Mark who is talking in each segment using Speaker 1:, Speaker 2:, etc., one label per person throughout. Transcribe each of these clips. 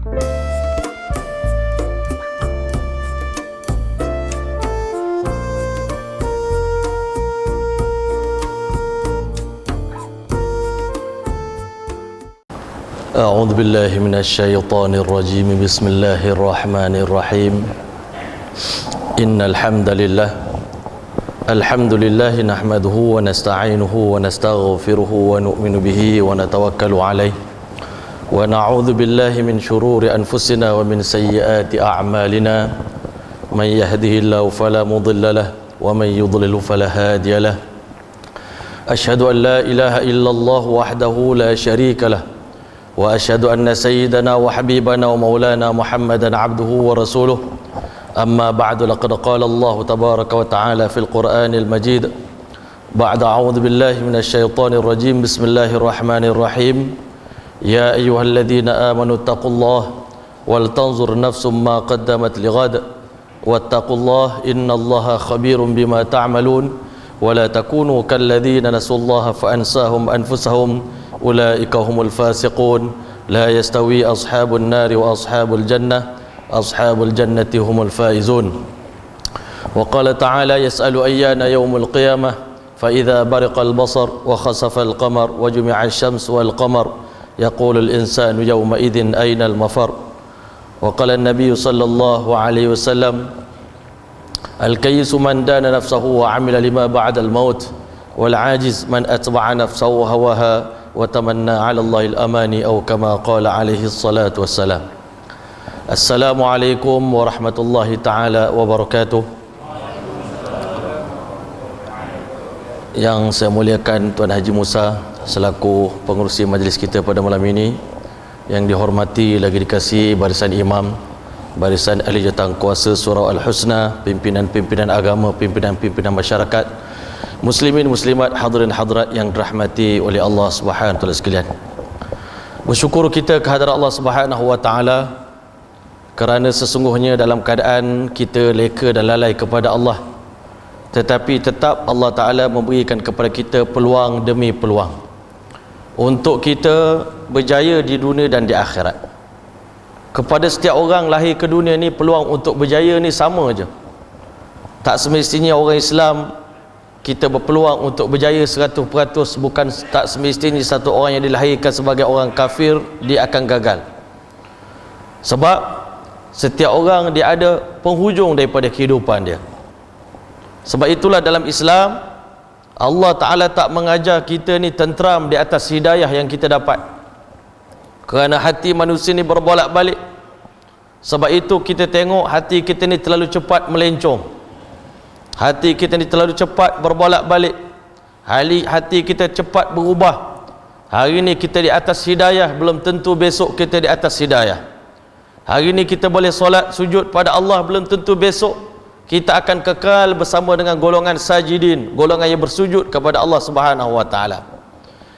Speaker 1: أعوذ بالله من الشيطان الرجيم بسم الله الرحمن الرحيم إن الحمد لله نحمده ونستعينه ونستغفره ونؤمن به ونتوكل عليه ونعوذ بالله من شرور أنفسنا ومن سيئات أعمالنا من يهده الله فلا مضل له ومن يضلل فلا هادي له أشهد أن لا إله إلا الله وحده لا شريك له وأشهد أن سيدنا وحبيبنا ومولانا محمدا عبده ورسوله أما بعد لقد قال الله تبارك وتعالى في القرآن المجيد بعد أعوذ بالله من الشيطان الرجيم بسم الله الرحمن الرحيم يا أيها الذين آمنوا اتقوا الله ولتنظر نفس ما قدمت لغد واتقوا الله إن الله خبير بما تعملون ولا تكونوا كالذين نسوا الله فأنساهم أنفسهم أولئك هم الفاسقون لا يستوي أصحاب النار وأصحاب الجنة أصحاب الجنة هم الفائزون وقال تعالى يسأل أيان يوم القيامة فإذا برق البصر وخسف القمر وجمع الشمس والقمر يقول الإنسان يومئذ أين المفر وقال النبي صلى الله عليه وسلم الكيس من دان نفسه وعمل لما بعد الموت والعاجز من أتبع نفسه هواها وتمنى على الله الأماني أو كما قال عليه الصلاة والسلام. Assalamualaikum warahmatullahi ta'ala wabarakatuh. Yang saya muliakan Tuan Haji Musa selaku pengerusi majlis kita pada malam ini, yang dihormati lagi dikasihi barisan imam, barisan ahli jawatan kuasa Surau Al-Husna, pimpinan-pimpinan agama, pimpinan-pimpinan masyarakat, muslimin muslimat, hadirin hadirat yang dirahmati oleh Allah Subhanahu wa taala sekalian. Bersyukur kita kehadrat Allah Subhanahu wa taala kerana sesungguhnya dalam keadaan kita leka dan lalai kepada Allah, tetapi tetap Allah Ta'ala memberikan kepada kita peluang demi peluang untuk kita berjaya di dunia dan di akhirat. Kepada setiap orang lahir ke dunia ni, peluang untuk berjaya ni sama je. Tak semestinya orang Islam kita berpeluang untuk berjaya 100%, bukan tak semestinya satu orang yang dilahirkan sebagai orang kafir dia akan gagal. Sebab setiap orang dia ada penghujung daripada kehidupan dia. Sebab itulah dalam Islam Allah Ta'ala tak mengajar kita ni tenteram di atas hidayah yang kita dapat, kerana hati manusia ni berbolak-balik. Sebab itu kita tengok hati kita ni terlalu cepat melencong, hati kita ni terlalu cepat berbolak-balik, hati kita cepat berubah. Hari ni kita di atas hidayah, belum tentu besok kita di atas hidayah. Hari ni kita boleh solat sujud pada Allah, belum tentu besok kita akan kekal bersama dengan golongan sajidin, golongan yang bersujud kepada Allah Subhanahu wa taala.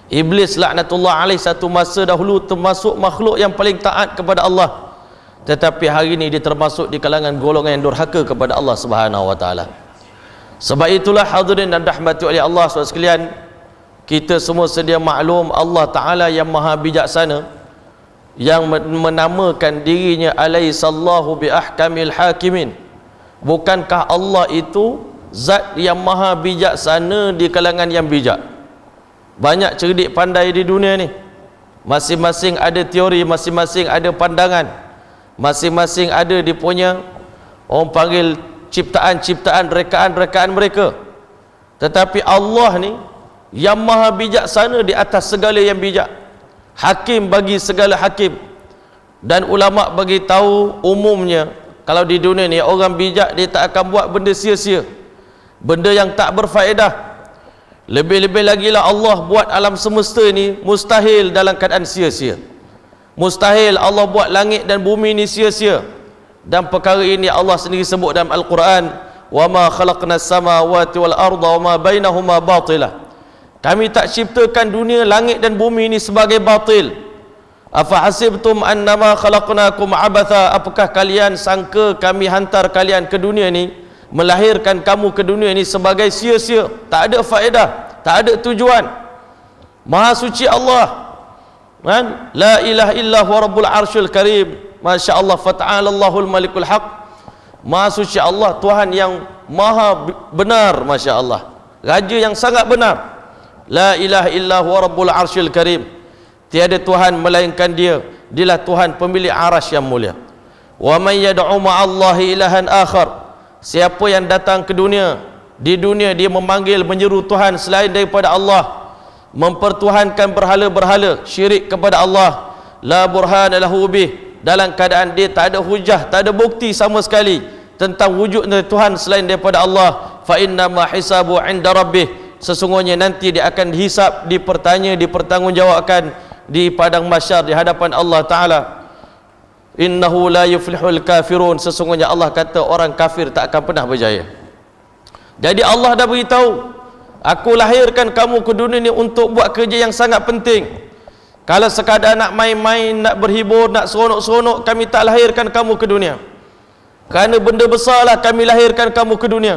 Speaker 1: Iblis laknatullah alaih satu masa dahulu termasuk makhluk yang paling taat kepada Allah, tetapi hari ini dia termasuk di kalangan golongan yang durhaka kepada Allah Subhanahu wa taala. Sebab itulah hadirin dan rahmati oleh Allah SWT sekalian, kita semua sedia maklum Allah Ta'ala yang maha bijaksana, yang menamakan dirinya alaihissallahu bi ahkamil hakimin. Bukankah Allah itu zat yang maha bijaksana di kalangan yang bijak? Banyak cerdik pandai di dunia ni, masing-masing ada teori, masing-masing ada pandangan, masing-masing ada dia punya, orang panggil ciptaan-ciptaan, rekaan-rekaan mereka. Tetapi Allah ni yang maha bijaksana di atas segala yang bijak, hakim bagi segala hakim. Dan ulama bagi tahu umumnya kalau di dunia ni orang bijak dia tak akan buat benda sia-sia, benda yang tak berfaedah. Lebih-lebih lagi lah Allah buat alam semesta ni mustahil dalam keadaan sia-sia. Mustahil Allah buat langit dan bumi ni sia-sia. Dan perkara ini Allah sendiri sebut dalam Al-Quran, wa ma khalaqnas samawati wal arda wa ma bainahuma batilah. Kami tak ciptakan dunia, langit dan bumi ini sebagai batil. Afa hasibtum annama khalaqnakum abatha, apakah kalian sangka kami hantar kalian ke dunia ni, melahirkan kamu ke dunia ni sebagai sia-sia, tak ada faedah, tak ada tujuan. Maha suci Allah, kan? La ilaha illa huwa rabbul arsyil karim. Masya Allah, fata'ala Allahul malikul haq. Maha suci Allah, Tuhan yang maha benar. Masya Allah, Raja yang sangat benar. La ilaha illa huwa rabbul arsyil karim. Tiada Tuhan melainkan dia, dialah Tuhan pemilik arasy yang mulia. Wa man yad'u ma'allahi ilahan akhar. Siapa yang datang ke dunia, di dunia dia memanggil menyeru Tuhan selain daripada Allah, mempertuhankan berhala-berhala, syirik kepada Allah, la burhana lahu bih, dalam keadaan dia tak ada hujah, tak ada bukti sama sekali tentang wujudnya Tuhan selain daripada Allah. Fa inna ma hisabu 'inda rabbih, sesungguhnya nanti dia akan dihisap, dipertanya, dipertanggungjawabkan di padang mahsyar di hadapan Allah Ta'ala. Innahu la yuflihul kafirun, sesungguhnya Allah kata orang kafir tak akan pernah berjaya. Jadi Allah dah beritahu, aku lahirkan kamu ke dunia ni untuk buat kerja yang sangat penting. Kalau sekadar nak main-main, nak berhibur, nak seronok-seronok, kami tak lahirkan kamu ke dunia. Kerana benda besarlah kami lahirkan kamu ke dunia.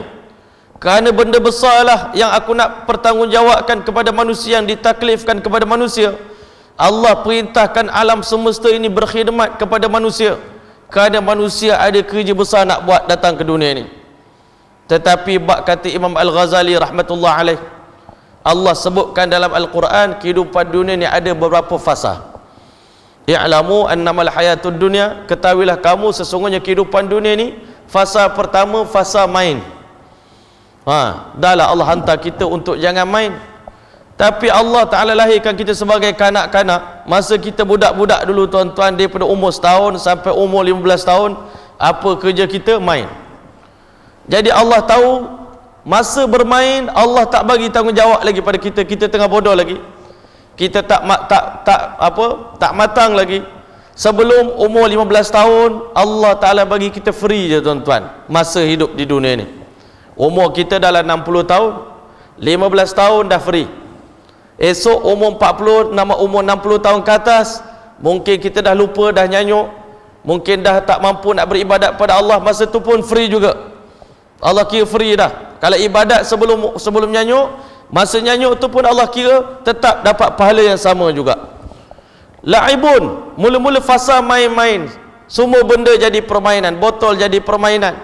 Speaker 1: Kerana benda besarlah yang aku nak pertanggungjawabkan kepada manusia, yang ditaklifkan kepada manusia. Allah perintahkan alam semesta ini berkhidmat kepada manusia, kerana manusia ada kerja besar nak buat datang ke dunia ini. Tetapi bak kata Imam Al-Ghazali rahmatullah alaih, Allah sebutkan dalam Al-Quran kehidupan dunia ni ada beberapa fasa. I'lamu annamal hayatud dunya, ketahuilah kamu sesungguhnya kehidupan dunia ni, fasa pertama fasa main. Dahlah Allah hantar kita untuk jangan main. Tapi Allah Ta'ala lahirkan kita sebagai kanak-kanak. Masa kita budak-budak dulu tuan-tuan, daripada umur setahun sampai umur 15 tahun, apa kerja kita? Main. Jadi Allah tahu masa bermain, Allah tak bagi tanggungjawab lagi pada kita. Kita tengah bodoh lagi, kita tak matang lagi. Sebelum umur 15 tahun, Allah Ta'ala bagi kita free je tuan-tuan, masa hidup di dunia ni. Umur kita dalam 60 tahun, 15 tahun dah free. Esok umur 40, nama umur 60 tahun ke atas, mungkin kita dah lupa, dah nyanyuk, mungkin dah tak mampu nak beribadat pada Allah. Masa tu pun free juga. Allah kira free dah. Kalau ibadat sebelum nyanyuk, masa nyanyuk tu pun Allah kira tetap dapat pahala yang sama juga. La'ibun, mula-mula fasa main-main, semua benda jadi permainan. Botol jadi permainan,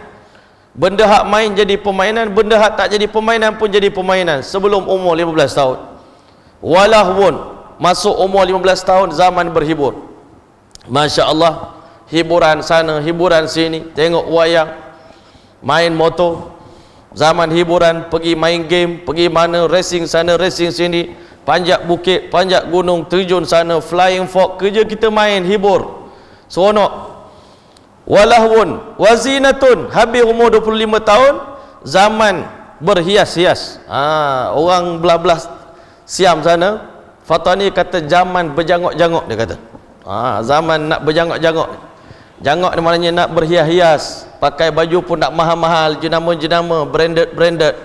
Speaker 1: benda hak main jadi permainan, benda hak tak jadi permainan pun jadi permainan sebelum umur 15 tahun. Walahwun, masuk umur 15 tahun, zaman berhibur. Masya Allah, hiburan sana, hiburan sini, tengok wayang, main motor. Zaman hiburan, pergi main game, pergi mana, racing sana, racing sini, panjat bukit, panjat gunung, terjun sana, flying fox. Kerja kita main, hibur, seronok. Walahwun, wazinatun, habis umur 25 tahun, zaman berhias-hias. Orang belah-belah Siam sana, Fatani kata zaman berjangok-jangok, dia kata. Zaman nak berjangok-jangok. Jangok ni maknanya nak berhias-hias, pakai baju pun nak mahal-mahal, jenama-jenama, branded.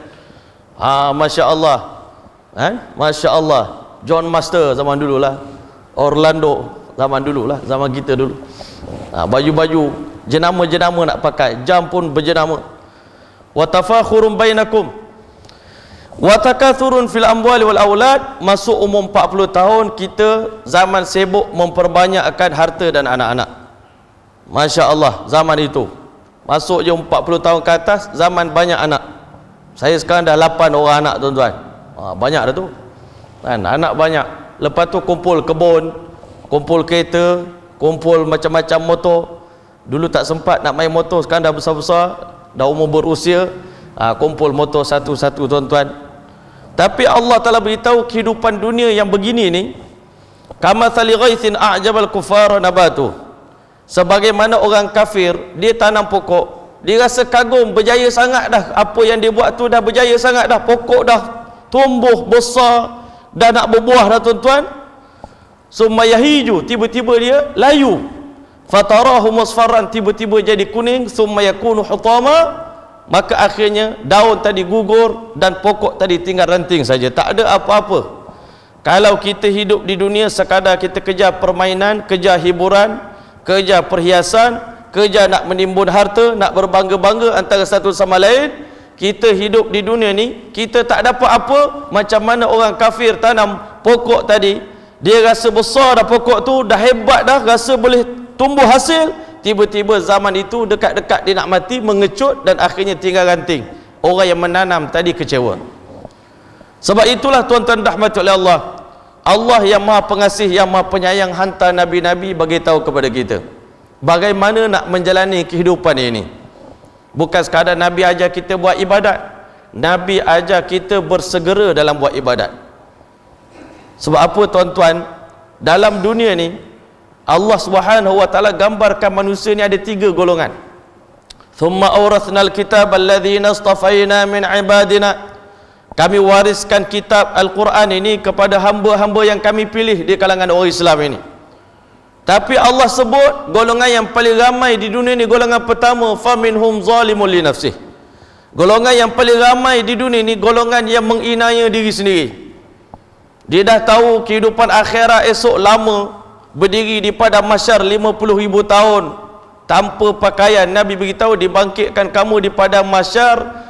Speaker 1: Masya Allah. Masya Allah. John Master zaman dulu lah, Orlando zaman dulu lah, zaman kita dulu. Baju-baju jenama-jenama nak pakai, jam pun berjenama. Wa tafakhurum bainakum wa takathurun fil amwali wal aulad. Masuk umur 40 tahun, kita zaman sibuk memperbanyakkan harta dan anak-anak. Masya Allah, zaman itu masuk je 40 tahun ke atas, zaman banyak anak. Saya sekarang dah 8 orang anak tuan-tuan. Banyak dah tu kan, anak banyak. Lepas tu kumpul kebun, kumpul kereta, kumpul macam-macam motor. Dulu tak sempat nak main motor, sekarang dah besar-besar, dah umur berusia, kumpul motor satu-satu tuan-tuan. Tapi Allah Ta'ala beritahu kehidupan dunia yang begini ni, kamathali ghaithin a'jabal kufara nabatu, sebagaimana orang kafir, dia tanam pokok, dia rasa kagum, berjaya sangat dah, apa yang dia buat tu dah berjaya sangat dah, pokok dah tumbuh besar, dah nak berbuah dah tuan-tuan. Summa yahiju, tiba-tiba dia layu, fatarahu musfarran, tiba-tiba jadi kuning, summa yakunu hutama, maka akhirnya daun tadi gugur dan pokok tadi tinggal ranting saja, tak ada apa-apa. Kalau kita hidup di dunia sekadar kita kejar permainan, kejar hiburan, kejar perhiasan, kejar nak menimbun harta, nak berbangga-bangga antara satu sama lain, kita hidup di dunia ni, kita tak dapat apa. Macam mana orang kafir tanam pokok tadi, dia rasa besar dah pokok tu, dah hebat dah, rasa boleh tumbuh hasil, tiba-tiba zaman itu dekat-dekat dia nak mati, mengecut dan akhirnya tinggal ranting. Orang yang menanam tadi kecewa. Sebab itulah tuan-tuan rahmati oleh Allah, Allah yang maha pengasih, yang maha penyayang hantar Nabi-Nabi bagi tahu kepada kita bagaimana nak menjalani kehidupan ini. Bukan sekadar Nabi ajar kita buat ibadat, Nabi ajar kita bersegera dalam buat ibadat. Sebab apa tuan-tuan, dalam dunia ni Allah Subhanahu wa taala gambarkan manusia ni ada 3 golongan. Thumma awrathnal kitab alladhina istafaina min ibadina. Kami wariskan kitab Al-Quran ini kepada hamba-hamba yang kami pilih di kalangan orang Islam ini. Tapi Allah sebut golongan yang paling ramai di dunia ini, golongan pertama, faminhum zalimun li nafsih. Golongan yang paling ramai di dunia ini golongan yang menginaya diri sendiri. Dia dah tahu kehidupan akhirat esok lama, berdiri di padang mahsyar 50,000 tahun tanpa pakaian. Nabi beritahu dibangkitkan kamu di padang mahsyar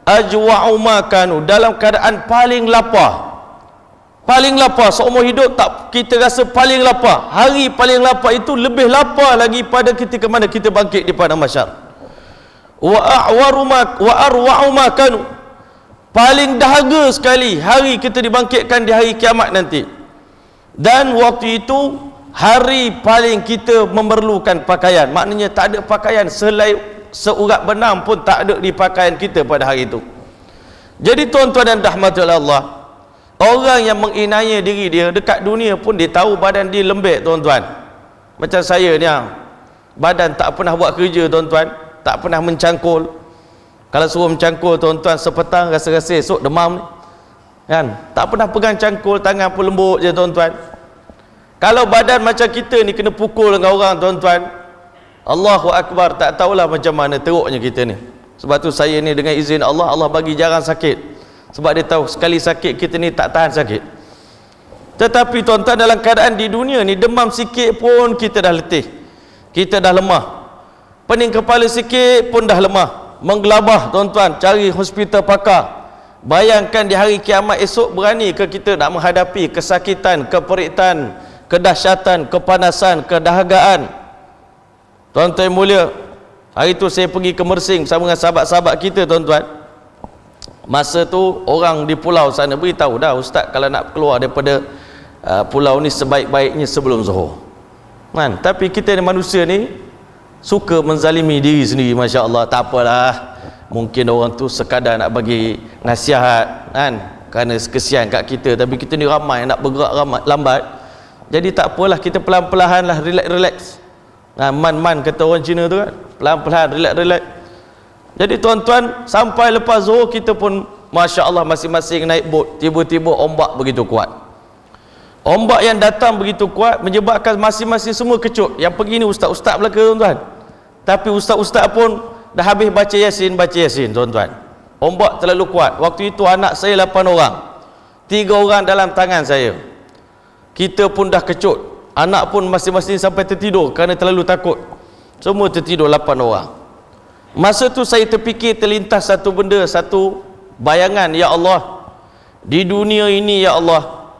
Speaker 1: ajwa'u makanu, dalam keadaan paling lapar. Paling lapar seumur hidup, tak kita rasa paling lapar. Hari paling lapar itu lebih lapar lagi pada ketika mana kita bangkit di padang mahsyar. Wa arwa'u makanu, paling dahaga sekali hari kita dibangkitkan di hari kiamat nanti. Dan waktu itu hari paling kita memerlukan pakaian. Maknanya tak ada pakaian seurat benang pun tak ada di pakaian kita pada hari itu. Jadi tuan-tuan dan rahmati oleh Allah, orang yang menginaya diri dia dekat dunia pun dia tahu badan dia lembek tuan-tuan. Macam saya ni, badan tak pernah buat kerja tuan-tuan, tak pernah mencangkul. Kalau suruh mencangkul tuan-tuan, sepetang rasa-rasa esok demam ni, kan? Tak pernah pegang cangkul, tangan pun lembut je tuan-tuan. Kalau badan macam kita ni kena pukul dengan orang tuan-tuan, Allahu Akbar, tak tahulah macam mana teruknya kita ni. Sebab tu saya ni dengan izin Allah, Allah bagi jarang sakit. Sebab dia tahu sekali sakit kita ni tak tahan sakit. Tetapi tuan-tuan, dalam keadaan di dunia ni demam sikit pun kita dah letih, kita dah lemah. Pening kepala sikit pun dah lemah, menggelabah tuan-tuan, cari hospital pakar. Bayangkan di hari kiamat esok, berani ke kita nak menghadapi kesakitan, keperitan, kedahsyatan, kepanasan, kedahagaan. Tuan-tuan yang mulia, hari tu saya pergi ke Mersing bersama dengan sahabat-sahabat kita tuan-tuan. Masa tu orang di pulau sana beritahu dah, ustaz kalau nak keluar daripada pulau ni sebaik-baiknya sebelum Zuhur. Kan? Tapi kita ni manusia ni suka menzalimi diri sendiri, Masya Allah. Tak apalah, mungkin orang tu sekadar nak bagi nasihat kan, kerana kesian kat kita. Tapi kita ni ramai nak bergerak lambat. Jadi tak apalah, kita pelan-pelan lah, relax. Man-man kata orang Cina tu kan, pelan-pelan, relax. Jadi tuan-tuan, sampai lepas Zuhur kita pun Masya Allah masing-masing naik bot. Tiba-tiba ombak begitu kuat. Ombak yang datang begitu kuat menyebabkan masing-masing semua kecut. Yang pergi ni ustaz-ustaz belaka tuan-tuan, tapi ustaz-ustaz pun dah habis baca Yasin tuan-tuan. Ombak terlalu kuat. Waktu itu anak saya 8 orang, 3 orang dalam tangan saya. Kita pun dah kecut, anak pun masing-masing sampai tertidur kerana terlalu takut. Semua tertidur 8 orang. Masa tu saya terfikir, terlintas satu benda, satu bayangan. Ya Allah, di dunia ini ya Allah,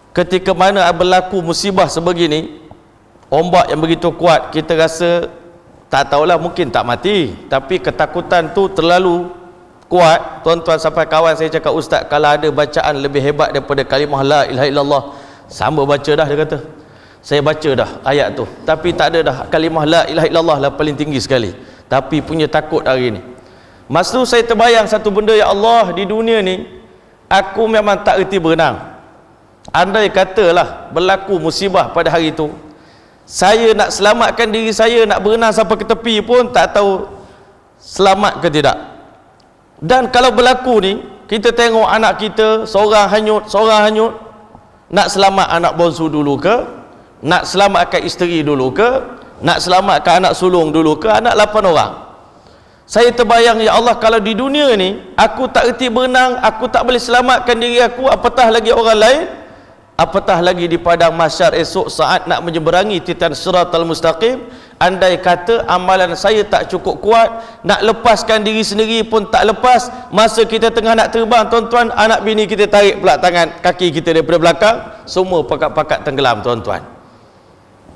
Speaker 1: ketika mana berlaku musibah sebegini, ombak yang begitu kuat, kita rasa tak tahulah, mungkin tak mati, tapi ketakutan tu terlalu kuat tuan-tuan, sampai kawan saya cakap, ustaz kalau ada bacaan lebih hebat daripada kalimah la ilaha illallah, sama baca dah, dia kata. Saya baca dah ayat tu, tapi tak ada dah, kalimah la ilaha illallah lah paling tinggi sekali. Tapi punya takut hari ni. Masa tu saya terbayang satu benda, ya Allah, di dunia ni aku memang tak erti berenang. Andai katalah berlaku musibah pada hari itu, saya nak selamatkan diri saya, nak berenang sampai ke tepi pun tak tahu selamat ke tidak. Dan kalau berlaku ni, kita tengok anak kita seorang hanyut, nak selamat anak bonsu dulu ke, nak selamatkan isteri dulu ke, nak selamatkan anak sulung dulu ke, anak 8 orang. Saya terbayang, ya Allah, kalau di dunia ni aku tak erti berenang, aku tak boleh selamatkan diri aku, apatah lagi orang lain, apatah lagi di padang mahsyar esok saat nak menyeberangi titan siratal mustaqim. Andai kata amalan saya tak cukup kuat, nak lepaskan diri sendiri pun tak lepas. Masa kita tengah nak terbang tuan-tuan, anak bini kita tarik pula tangan kaki kita daripada belakang, semua pakat-pakat tenggelam tuan-tuan.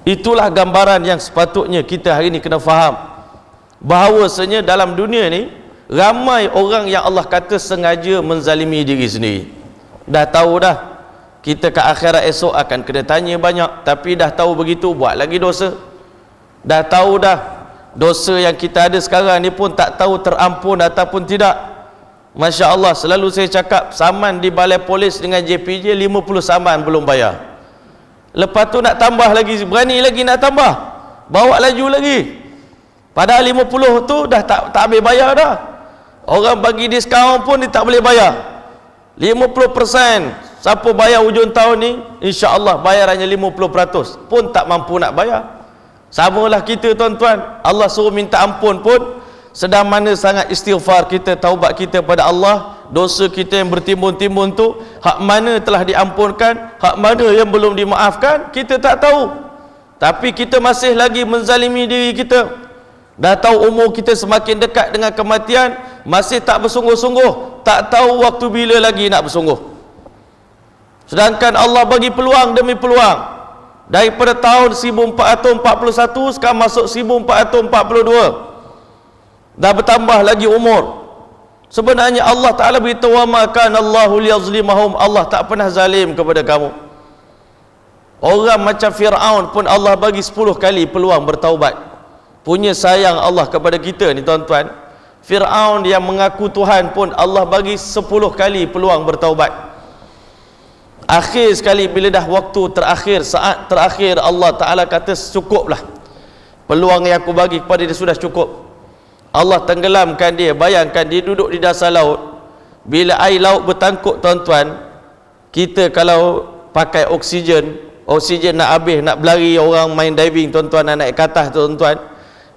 Speaker 1: Itulah gambaran yang sepatutnya kita hari ini kena faham, bahawasanya dalam dunia ni ramai orang yang Allah kata sengaja menzalimi diri sendiri. Dah tahu dah kita ke akhirat esok akan kena tanya banyak, tapi dah tahu begitu buat lagi dosa. Dah tahu dah dosa yang kita ada sekarang ni pun tak tahu terampun ataupun tidak. Masya Allah, selalu saya cakap, saman di balai polis dengan JPJ 50 saman belum bayar. Lepas tu nak tambah lagi, berani lagi nak tambah, bawa laju lagi. Padahal 50 tu dah tak habis bayar dah. Orang bagi diskaun pun dia tak boleh bayar. 50%, siapa bayar hujung tahun ni, insya-Allah bayarannya 50%, pun tak mampu nak bayar. Samalah kita tuan-tuan, Allah suruh minta ampun pun sedang mana sangat istighfar kita, taubat kita pada Allah, dosa kita yang bertimbun-timbun tu, hak mana telah diampunkan, hak mana yang belum dimaafkan, kita tak tahu. Tapi kita masih lagi menzalimi diri kita. Dah tahu umur kita semakin dekat dengan kematian, masih tak bersungguh-sungguh, tak tahu waktu bila lagi nak bersungguh. Sedangkan Allah bagi peluang demi peluang. Daripada tahun 1441 sekarang masuk 1442, dah bertambah lagi umur. Sebenarnya Allah Ta'ala beritahu, wa ma kana Allahu liyazlimahum, Allah tak pernah zalim kepada kamu. Orang macam Fir'aun pun Allah bagi 10 kali peluang bertaubat. Punya sayang Allah kepada kita ni tuan-tuan. Fir'aun yang mengaku Tuhan pun Allah bagi 10 kali peluang bertaubat. Akhir sekali bila dah waktu terakhir, saat terakhir, Allah Ta'ala kata cukuplah, peluang yang aku bagi kepada dia sudah cukup. Allah tenggelamkan dia. Bayangkan dia duduk di dasar laut, bila air laut bertangkuk tuan-tuan, kita kalau pakai oksigen nak habis, nak berlari, orang main diving tuan-tuan, nak naik ke atas tuan-tuan,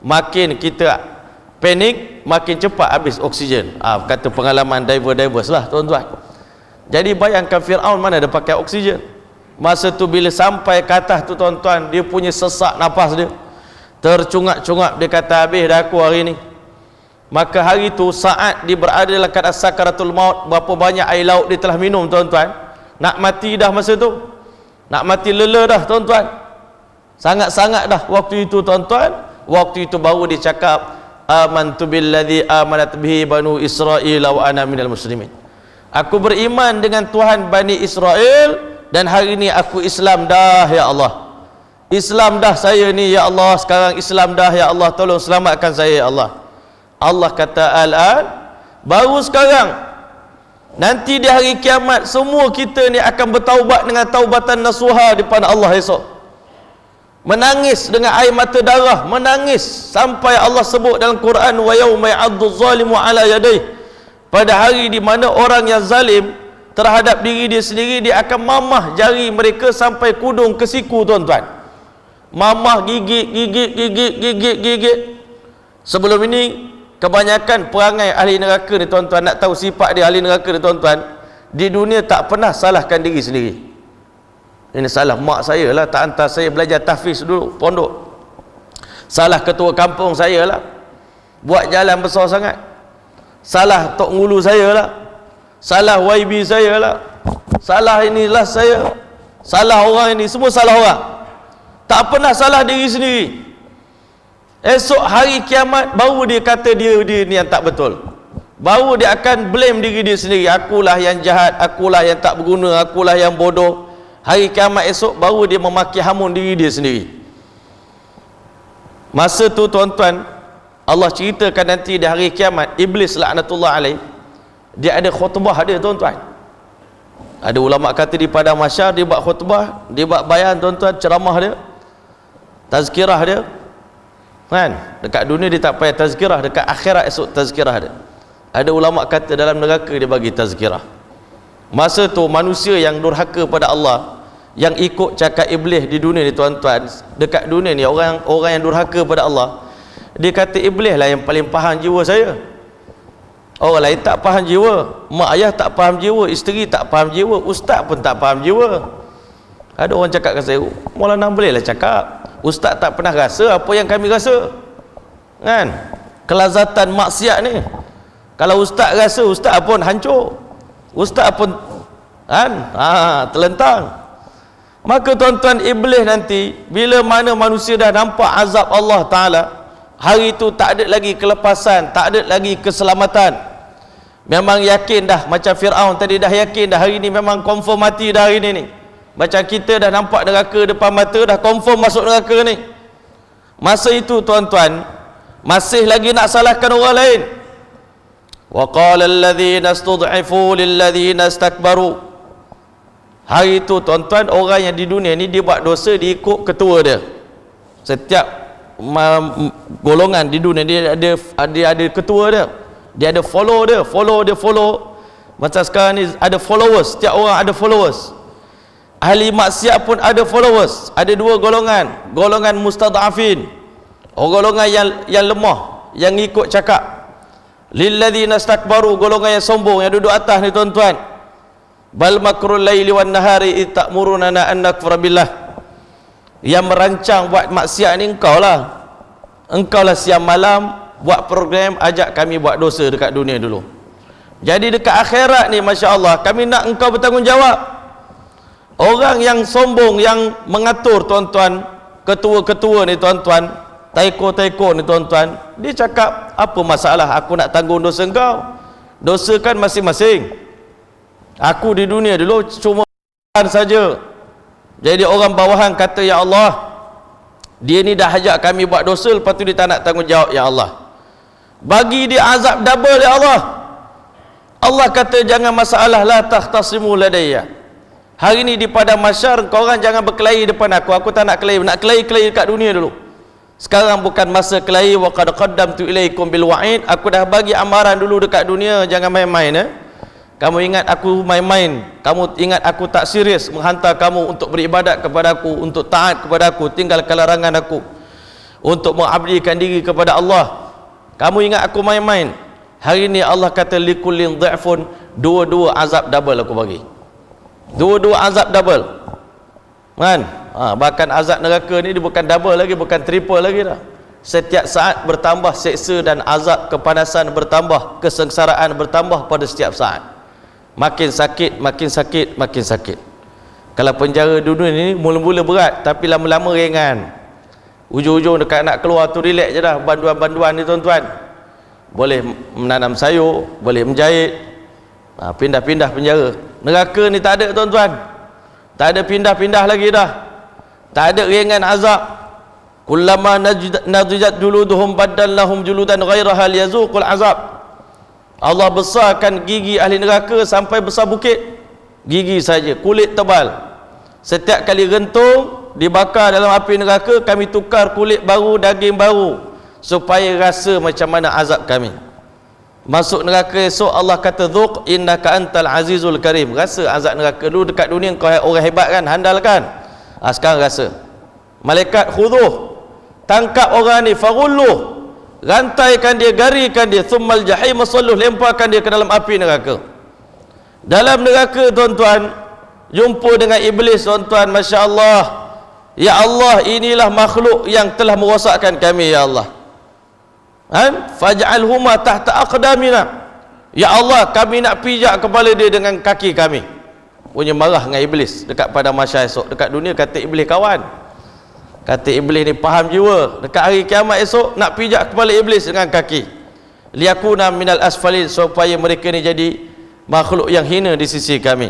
Speaker 1: makin kita panik, makin cepat habis oksigen. Kata pengalaman divers lah tuan-tuan. Jadi bayangkan Fir'aun mana ada pakai oksigen. Masa tu bila sampai ke atas tu tuan-tuan, dia punya sesak nafas dia, tercungap-cungap, dia kata habis dah aku hari ni. Maka hari tu saat dia berada dalam keadaan sakaratul maut, berapa banyak air laut dia telah minum tuan-tuan, nak mati dah masa tu, nak mati lela dah tuan-tuan, sangat-sangat dah waktu itu tuan-tuan. Waktu itu baru dia cakap, amantu billadzi amanat bihi banu Israil wa ana minal muslimin, aku beriman dengan Tuhan Bani Israel dan hari ini aku Islam dah ya Allah. Islam dah saya ni ya Allah, sekarang Islam dah ya Allah, tolong selamatkan saya ya Allah. Allah kata al-an, baru sekarang. Nanti di hari kiamat semua kita ni akan bertaubat dengan taubatan nasuha di depan Allah esok. Menangis dengan air mata darah, menangis sampai Allah sebut dalam Quran, wa yauma ya'addu zalimu ala yadayhi, pada hari di mana orang yang zalim terhadap diri dia sendiri, dia akan mamah jari mereka sampai kudung ke siku tuan-tuan. Mamah gigit. Sebelum ini kebanyakan perangai ahli neraka ni tuan-tuan, nak tahu sifat dia ahli neraka ni tuan-tuan, di dunia tak pernah salahkan diri sendiri. Ini salah mak saya lah, tak hantar saya belajar tahfiz dulu pondok. Salah ketua kampung saya lah, buat jalan besar sangat. Salah Tok Ngulu saya lah, salah YB saya lah, salah inilah saya, salah orang ini, semua salah orang. Tak pernah salah diri sendiri. Esok hari kiamat baru dia kata dia ni yang tak betul, baru dia akan blame diri dia sendiri. Akulah yang jahat, akulah yang tak berguna, akulah yang bodoh. Hari kiamat esok baru dia memaki hamun diri dia sendiri. Masa tu tuan-tuan, Allah ceritakan nanti di hari kiamat, Iblis laknatullah alaih, dia ada khutbah dia tuan-tuan. Ada ulama kata di padang mahsyar dia buat khutbah, dia buat bayan tuan-tuan, ceramah dia, tazkirah dia. Kan? Dekat dunia dia tak payah tazkirah, dekat akhirat esok tazkirah dia. Ada ulama kata dalam neraka dia bagi tazkirah. Masa tu manusia yang durhaka pada Allah, yang ikut cakap iblis di dunia ni tuan-tuan, dekat dunia ni orang yang durhaka pada Allah, dia kata iblis lah yang paling faham jiwa saya. Orang lain tak faham jiwa, mak ayah tak faham jiwa, isteri tak faham jiwa, ustaz pun tak faham jiwa. Ada orang cakap kat saya, Maulana bolehlah cakap, ustaz tak pernah rasa apa yang kami rasa. Kan? Kelazatan maksiat ni, kalau ustaz rasa, ustaz pun hancur, ustaz pun kan, terlentang. Maka tuan-tuan, iblis nanti bila mana manusia dah nampak azab Allah Ta'ala, hari itu tak ada lagi kelepasan, tak ada lagi keselamatan. Memang yakin dah, macam Fir'aun tadi dah yakin dah, hari ni memang confirm mati dah hari ni. Macam kita dah nampak neraka depan mata, dah confirm masuk neraka ni. Masa itu tuan-tuan, masih lagi nak salahkan orang lain. Wa qala alladhina istud'ifu lilladhina istakbaru. Hari itu tuan-tuan, orang yang di dunia ni dia buat dosa, dia ikut ketua dia. Setiap golongan di dunia dia ada ketua dia. Dia ada follow dia, follow. Macam sekarang ni ada followers, setiap orang ada followers. Ahli maksiat pun ada followers. Ada dua golongan, golongan mustad'afin, golongan yang lemah, yang ikut cakap. Lilladzina istakbaru, golongan yang sombong, yang duduk atas ni tuan-tuan. Bal makrul laili wan nahari ta'muruna an nakfura billah. Yang merancang buat maksiat ni engkau lah siang malam buat program ajak kami buat dosa dekat dunia dulu. Jadi dekat akhirat ni, Masya Allah, kami nak engkau bertanggungjawab. Orang yang sombong, yang mengatur tuan-tuan, ketua-ketua ni tuan-tuan, taiko-taiko ni tuan-tuan, dia cakap, apa masalah aku nak tanggung dosa engkau? Dosa kan masing-masing. Aku di dunia dulu cuma saja. Jadi orang bawahan kata, ya Allah, dia ni dah ajak kami buat dosa, lepas tu dia tak nak tanggungjawab, ya Allah, bagi dia azab double, ya Allah. Allah kata, jangan masalah, la takhtasimu ladayya. Hari ni di padang mahsyar, kau orang jangan berkelahi depan aku tak nak kelahi. Nak kelahi dekat dunia dulu. Sekarang bukan masa kelahi. Wa qad qaddamtu ilaikum bil wa'id. Aku dah bagi amaran dulu dekat dunia, jangan main-main. Kamu ingat aku main-main, kamu ingat aku tak serius menghantar kamu untuk beribadat kepada aku, untuk taat kepada aku, tinggalkan larangan aku, untuk mengabdikan diri kepada Allah. Kamu ingat aku main-main? Hari ni Allah kata, likullin dha'fun, dua-dua azab double aku bagi. Dua-dua azab double, kan? Bahkan azab neraka ni dia bukan double lagi, bukan triple lagi dah. Setiap saat bertambah seksa dan azab, kepanasan bertambah, kesengsaraan bertambah pada setiap saat. Makin sakit, makin sakit, makin sakit. Kalau penjara dunia ni mula-mula berat, tapi lama-lama ringan. Ujung-ujung dekat nak keluar tu relax je dah. Banduan-banduan ni tuan-tuan, boleh menanam sayur, boleh menjahit, pindah-pindah penjara. Neraka ni tak ada tuan-tuan, tak ada pindah-pindah lagi dah, tak ada ringan azab. Kullama nadijat juluduhum baddalnahum juludan ghairaha liyazuqul azab. Allah besarkan gigi ahli neraka sampai besar bukit. Gigi saja, kulit tebal. Setiap kali rentung dibakar dalam api neraka, kami tukar kulit baru, daging baru, supaya rasa macam mana azab kami. Masuk neraka esok, Allah kata, dzuq innaka antal azizul karim. Rasa azab neraka. Dulu dekat dunia kau orang hebat kan, handal kan, sekarang rasa. Malaikat khudhuh, tangkap orang ni, faghulluh, rantaikan dia, garikan dia, thummal jahim salluh, lemparkan dia ke dalam api neraka. Dalam neraka tuan-tuan, jumpa dengan iblis tuan-tuan. Masya Allah, ya Allah, inilah makhluk yang telah merosakkan kami, ya Allah. Faj'alhuma tahta aqdamina. Ya Allah, kami nak pijak kepala dia dengan kaki kami. Punya marah dengan iblis dekat pada mahsyar esok. Dekat dunia kata iblis kawan, kata iblis ni faham jiwa. Dekat hari kiamat esok nak pijak kepala iblis dengan kaki. Liyakuna minal asfalin, supaya mereka ni jadi makhluk yang hina di sisi kami.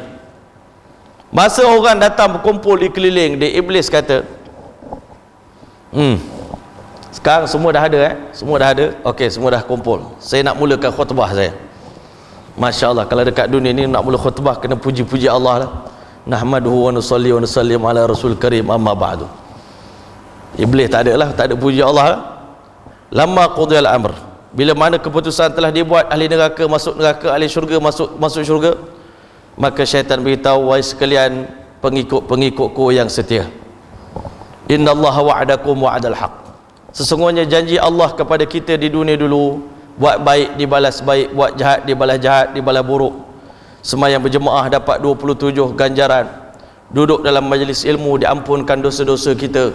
Speaker 1: Masa orang datang berkumpul di keliling dia, iblis kata, sekarang semua dah ada, semua dah ada, okey, semua dah kumpul, saya nak mulakan khutbah saya. Masya Allah, kalau dekat dunia ni nak mula khutbah kena puji-puji Allah lah. Nahmaduhu wa nusalli wa nusallim ala rasul karim, amma ba'du. Iblis tak ada lah, tak ada puji Allah lah. Lama qudiyal amr, bila mana keputusan telah dibuat, ahli neraka masuk neraka, ahli syurga masuk syurga, maka syaitan beritahu, wahai sekalian pengikut-pengikutku yang setia, innallaha wa'adakum wa'adal haq. Sesungguhnya janji Allah kepada kita di dunia dulu, buat baik dibalas baik, buat jahat dibalas buruk. Sembahyang berjemaah dapat 27 ganjaran. Duduk dalam majlis ilmu diampunkan dosa-dosa kita.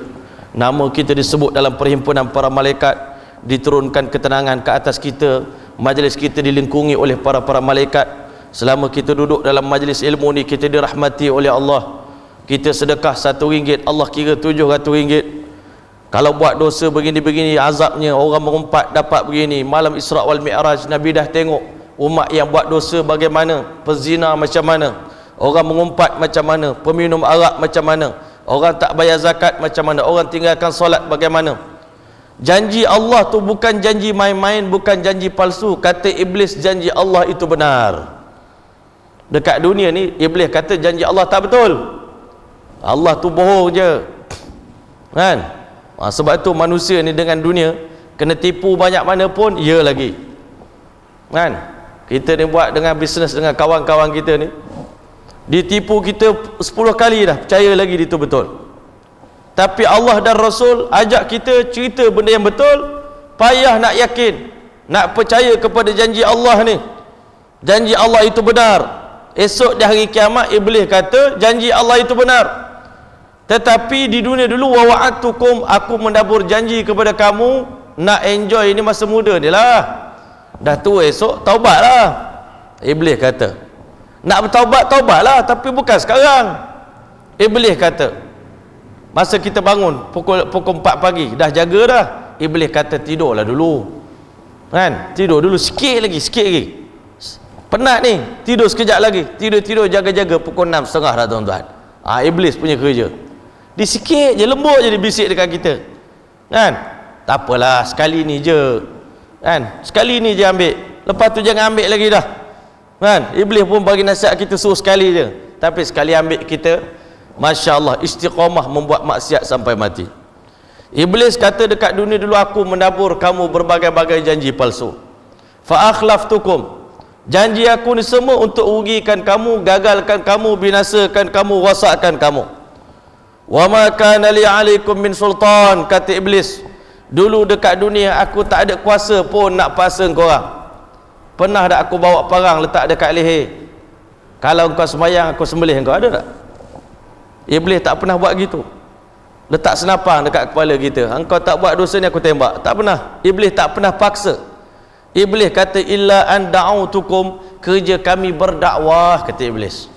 Speaker 1: Nama kita disebut dalam perhimpunan para malaikat, diturunkan ketenangan ke atas kita. Majlis kita dilingkungi oleh para malaikat. Selama kita duduk dalam majlis ilmu ni, kita dirahmati oleh Allah. Kita sedekah RM1, Allah kira RM700. Kalau buat dosa begini-begini azabnya, orang mengumpat dapat begini. Malam Isra wal Mi'raj, Nabi dah tengok umat yang buat dosa bagaimana, pezina macam mana, orang mengumpat macam mana, peminum arak macam mana, orang tak bayar zakat macam mana, orang tinggalkan solat bagaimana. Janji Allah tu bukan janji main-main, bukan janji palsu. Kata Iblis janji Allah itu benar. Dekat dunia ni Iblis kata janji Allah tak betul, Allah tu bohong je, kan? Sebab tu manusia ni dengan dunia kena tipu banyak mana pun ya lagi, kan? Kita ni buat dengan bisnes dengan kawan-kawan kita ni, ditipu kita 10 kali dah percaya lagi itu betul. Tapi Allah dan Rasul ajak kita cerita benda yang betul, payah nak yakin, nak percaya kepada janji Allah ni. Janji Allah itu benar. Esok di hari kiamat Iblis kata janji Allah itu benar. Tetapi di dunia dulu, wa wa'adtukum, aku mendabur janji kepada kamu, nak enjoy ini masa muda ni lah, dah tua esok taubatlah. Iblis kata nak bertaubat, taubatlah, tapi bukan sekarang. Iblis kata masa kita bangun pukul 4 pagi dah jaga dah. Iblis kata tidurlah dulu, kan? Tidur dulu sikit lagi, penat ni, tidur sekejap lagi, tidur jaga-jaga pukul 6.30 dah tuan-tuan. Iblis punya kerja. Dia sikit je, lembut je dia bisik dekat kita, kan? Tak apalah, sekali ni je, kan? Sekali ni je ambil, lepas tu jangan ambil lagi dah, kan? Iblis pun bagi nasihat kita suruh sekali je, tapi sekali ambil kita, Masya Allah, istiqamah membuat maksiat sampai mati. Iblis kata dekat dunia dulu, aku mendabur kamu berbagai-bagai janji palsu. Fa akhlaftukum, janji aku ni semua untuk rugikan kamu, gagalkan kamu, binasakan kamu, rosakkan kamu. Wa ma kana li alaikum min sultan, kata Iblis, dulu dekat dunia aku tak ada kuasa pun nak paksa korang. Pernah tak aku bawa parang letak dekat leher, kalau kau sembahyang aku sembelih kau, ada tak? Iblis tak pernah buat gitu. Letak senapang dekat kepala kita, engkau tak buat dosa ni aku tembak, tak pernah. Iblis tak pernah paksa. Iblis kata illa an da'utukum, kerja kami berdakwah, kata Iblis.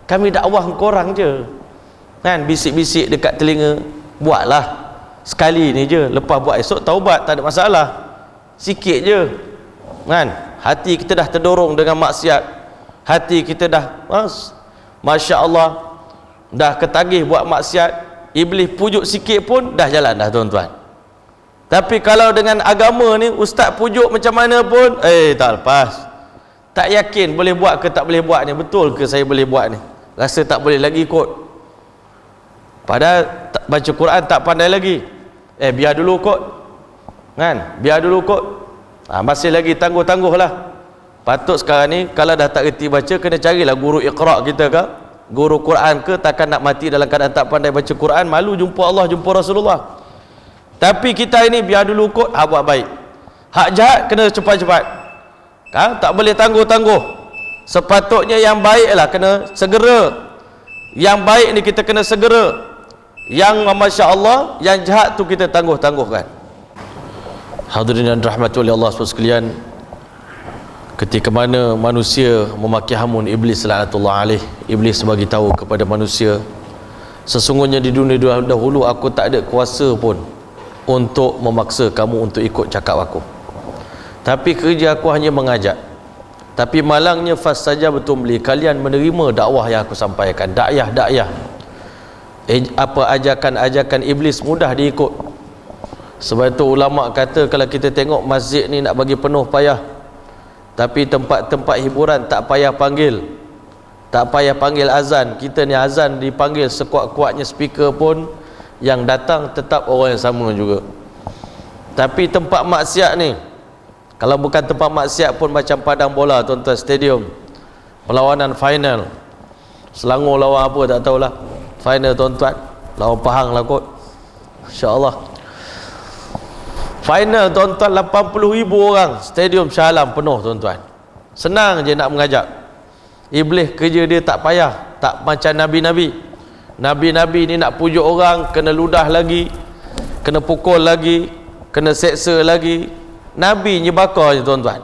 Speaker 1: Kami dakwah korang je, kan? Bisik-bisik dekat telinga, buatlah sekali ni je, lepas buat esok taubat, tak ada masalah, sikit je, kan? Hati kita dah terdorong dengan maksiat, hati kita dah Masya Allah dah ketagih buat maksiat. Iblis pujuk sikit pun dah jalan dah tuan-tuan. Tapi kalau dengan agama ni, ustaz pujuk macam mana pun tak lepas, tak yakin boleh buat ke tak boleh buat ni, betul ke saya boleh buat ni, rasa tak boleh lagi kot. Padahal baca Quran tak pandai lagi, biar dulu kot, kan? Biar dulu kot, masih lagi tangguh-tangguh lah. Patut sekarang ni kalau dah tak reti baca, kena carilah guru Iqra kita ke, guru Quran ke. Takkan nak mati dalam keadaan tak pandai baca Quran, malu jumpa Allah, jumpa Rasulullah. Tapi kita ini biar dulu kot, buat baik. Hak jahat kena cepat-cepat, kan? Tak boleh tangguh-tangguh. Sepatutnya yang baik lah kena segera, yang baik ni kita kena segera, yang Masya Allah yang jahat tu kita tangguh-tangguhkan. Hadirin dan rahmati oleh Allah sekalian, ketika mana manusia memaki hamun Iblis laknatullah alaih, Iblis bagi tahu kepada manusia, sesungguhnya di dunia dahulu aku tak ada kuasa pun untuk memaksa kamu untuk ikut cakap aku, tapi kerja aku hanya mengajak. Tapi malangnya fas saja betul beli, kalian menerima dakwah yang aku sampaikan, dakwah apa ajakan-ajakan Iblis mudah diikut. Sebab itu ulama kata kalau kita tengok masjid ni nak bagi penuh payah, tapi tempat-tempat hiburan tak payah panggil, tak payah panggil azan. Kita ni azan dipanggil sekuat-kuatnya speaker pun, yang datang tetap orang yang sama juga. Tapi tempat maksiat ni, kalau bukan tempat maksiat pun macam padang bola tuan-tuan, stadium, perlawanan final, Selangor lawan apa tak tahulah, final tuan-tuan, lawan Pahang lah kot, insya-Allah. Final tuan-tuan, 80,000 orang, stadium Shah Alam penuh tuan-tuan. Senang je nak mengajak. Iblis kerja dia tak payah, tak macam nabi-nabi. Nabi-nabi ni nak pujuk orang, kena ludah lagi, kena pukul lagi, kena seksa lagi. Nabi ni bakar je tuan-tuan.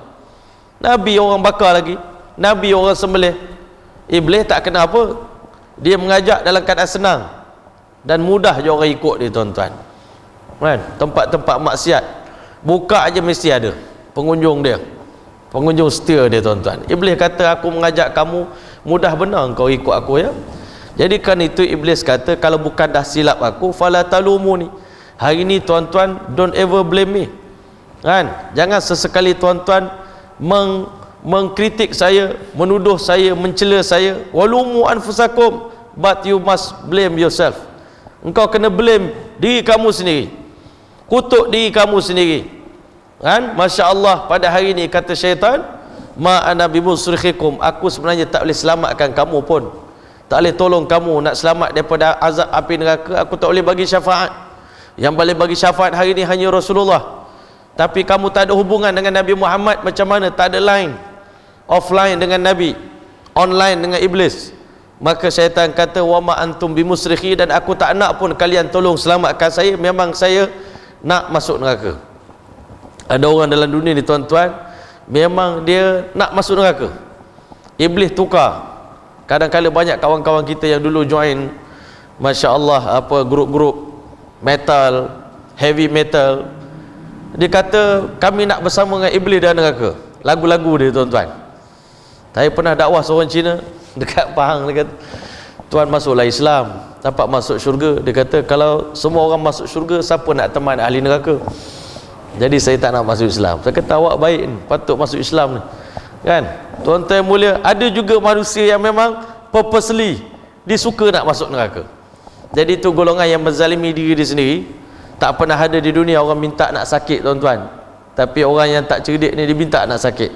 Speaker 1: Nabi orang bakar lagi, Nabi orang sembelih. Iblis tak kena apa. Dia mengajak dalam keadaan senang dan mudah je orang ikut dia, tuan-tuan. Kan? Tempat-tempat maksiat buka aja mesti ada pengunjung dia, pengunjung setia dia, tuan-tuan. Iblis kata, aku mengajak kamu, mudah benar kau ikut aku ya. Jadi kan itu Iblis kata, kalau bukan dah silap aku, fala talumuni. Hari ni tuan-tuan, don't ever blame me. Kan? Jangan sesekali tuan-tuan mengkritik saya, menuduh saya, mencela saya. Walumu anfusakum, but you must blame yourself. Engkau kena blame diri kamu sendiri, kutuk diri kamu sendiri. Kan? Masya Allah, pada hari ini kata syaitan, ma ana bimusrikhikum, aku sebenarnya tak boleh selamatkan kamu pun, tak boleh tolong kamu nak selamat daripada azab api neraka. Aku tak boleh bagi syafaat. Yang boleh bagi syafaat hari ini hanya Rasulullah. Tapi kamu tak ada hubungan dengan Nabi Muhammad, macam mana? Tak ada line, offline dengan Nabi, online dengan Iblis. Maka syaitan kata, wa ma antum bimusrikhi, dan aku tak nak pun kalian tolong selamatkan saya. Memang saya nak masuk neraka. Ada orang dalam dunia ni, tuan-tuan, memang dia nak masuk neraka. Iblis tukar. Kadang-kadang banyak kawan-kawan kita yang dulu join, Masya Allah, apa, grup-grup metal, heavy metal, dia kata kami nak bersama dengan Iblis dan neraka. Lagu-lagu dia, tuan-tuan. Saya pernah dakwah seorang Cina dekat Pahang. Dia kata, tuan masuklah Islam, dapat masuk syurga. Dia kata, kalau semua orang masuk syurga, siapa nak teman ahli neraka? Jadi saya tak nak masuk Islam. Saya kata, awak baik ni, patut masuk Islam ni. Kan? Tuan-tuan yang mulia, ada juga manusia yang memang purposely dia suka nak masuk neraka. Jadi itu golongan yang menzalimi diri dia sendiri. Tak pernah ada di dunia orang minta nak sakit, tuan-tuan. Tapi orang yang tak cerdik ni, dia minta nak sakit.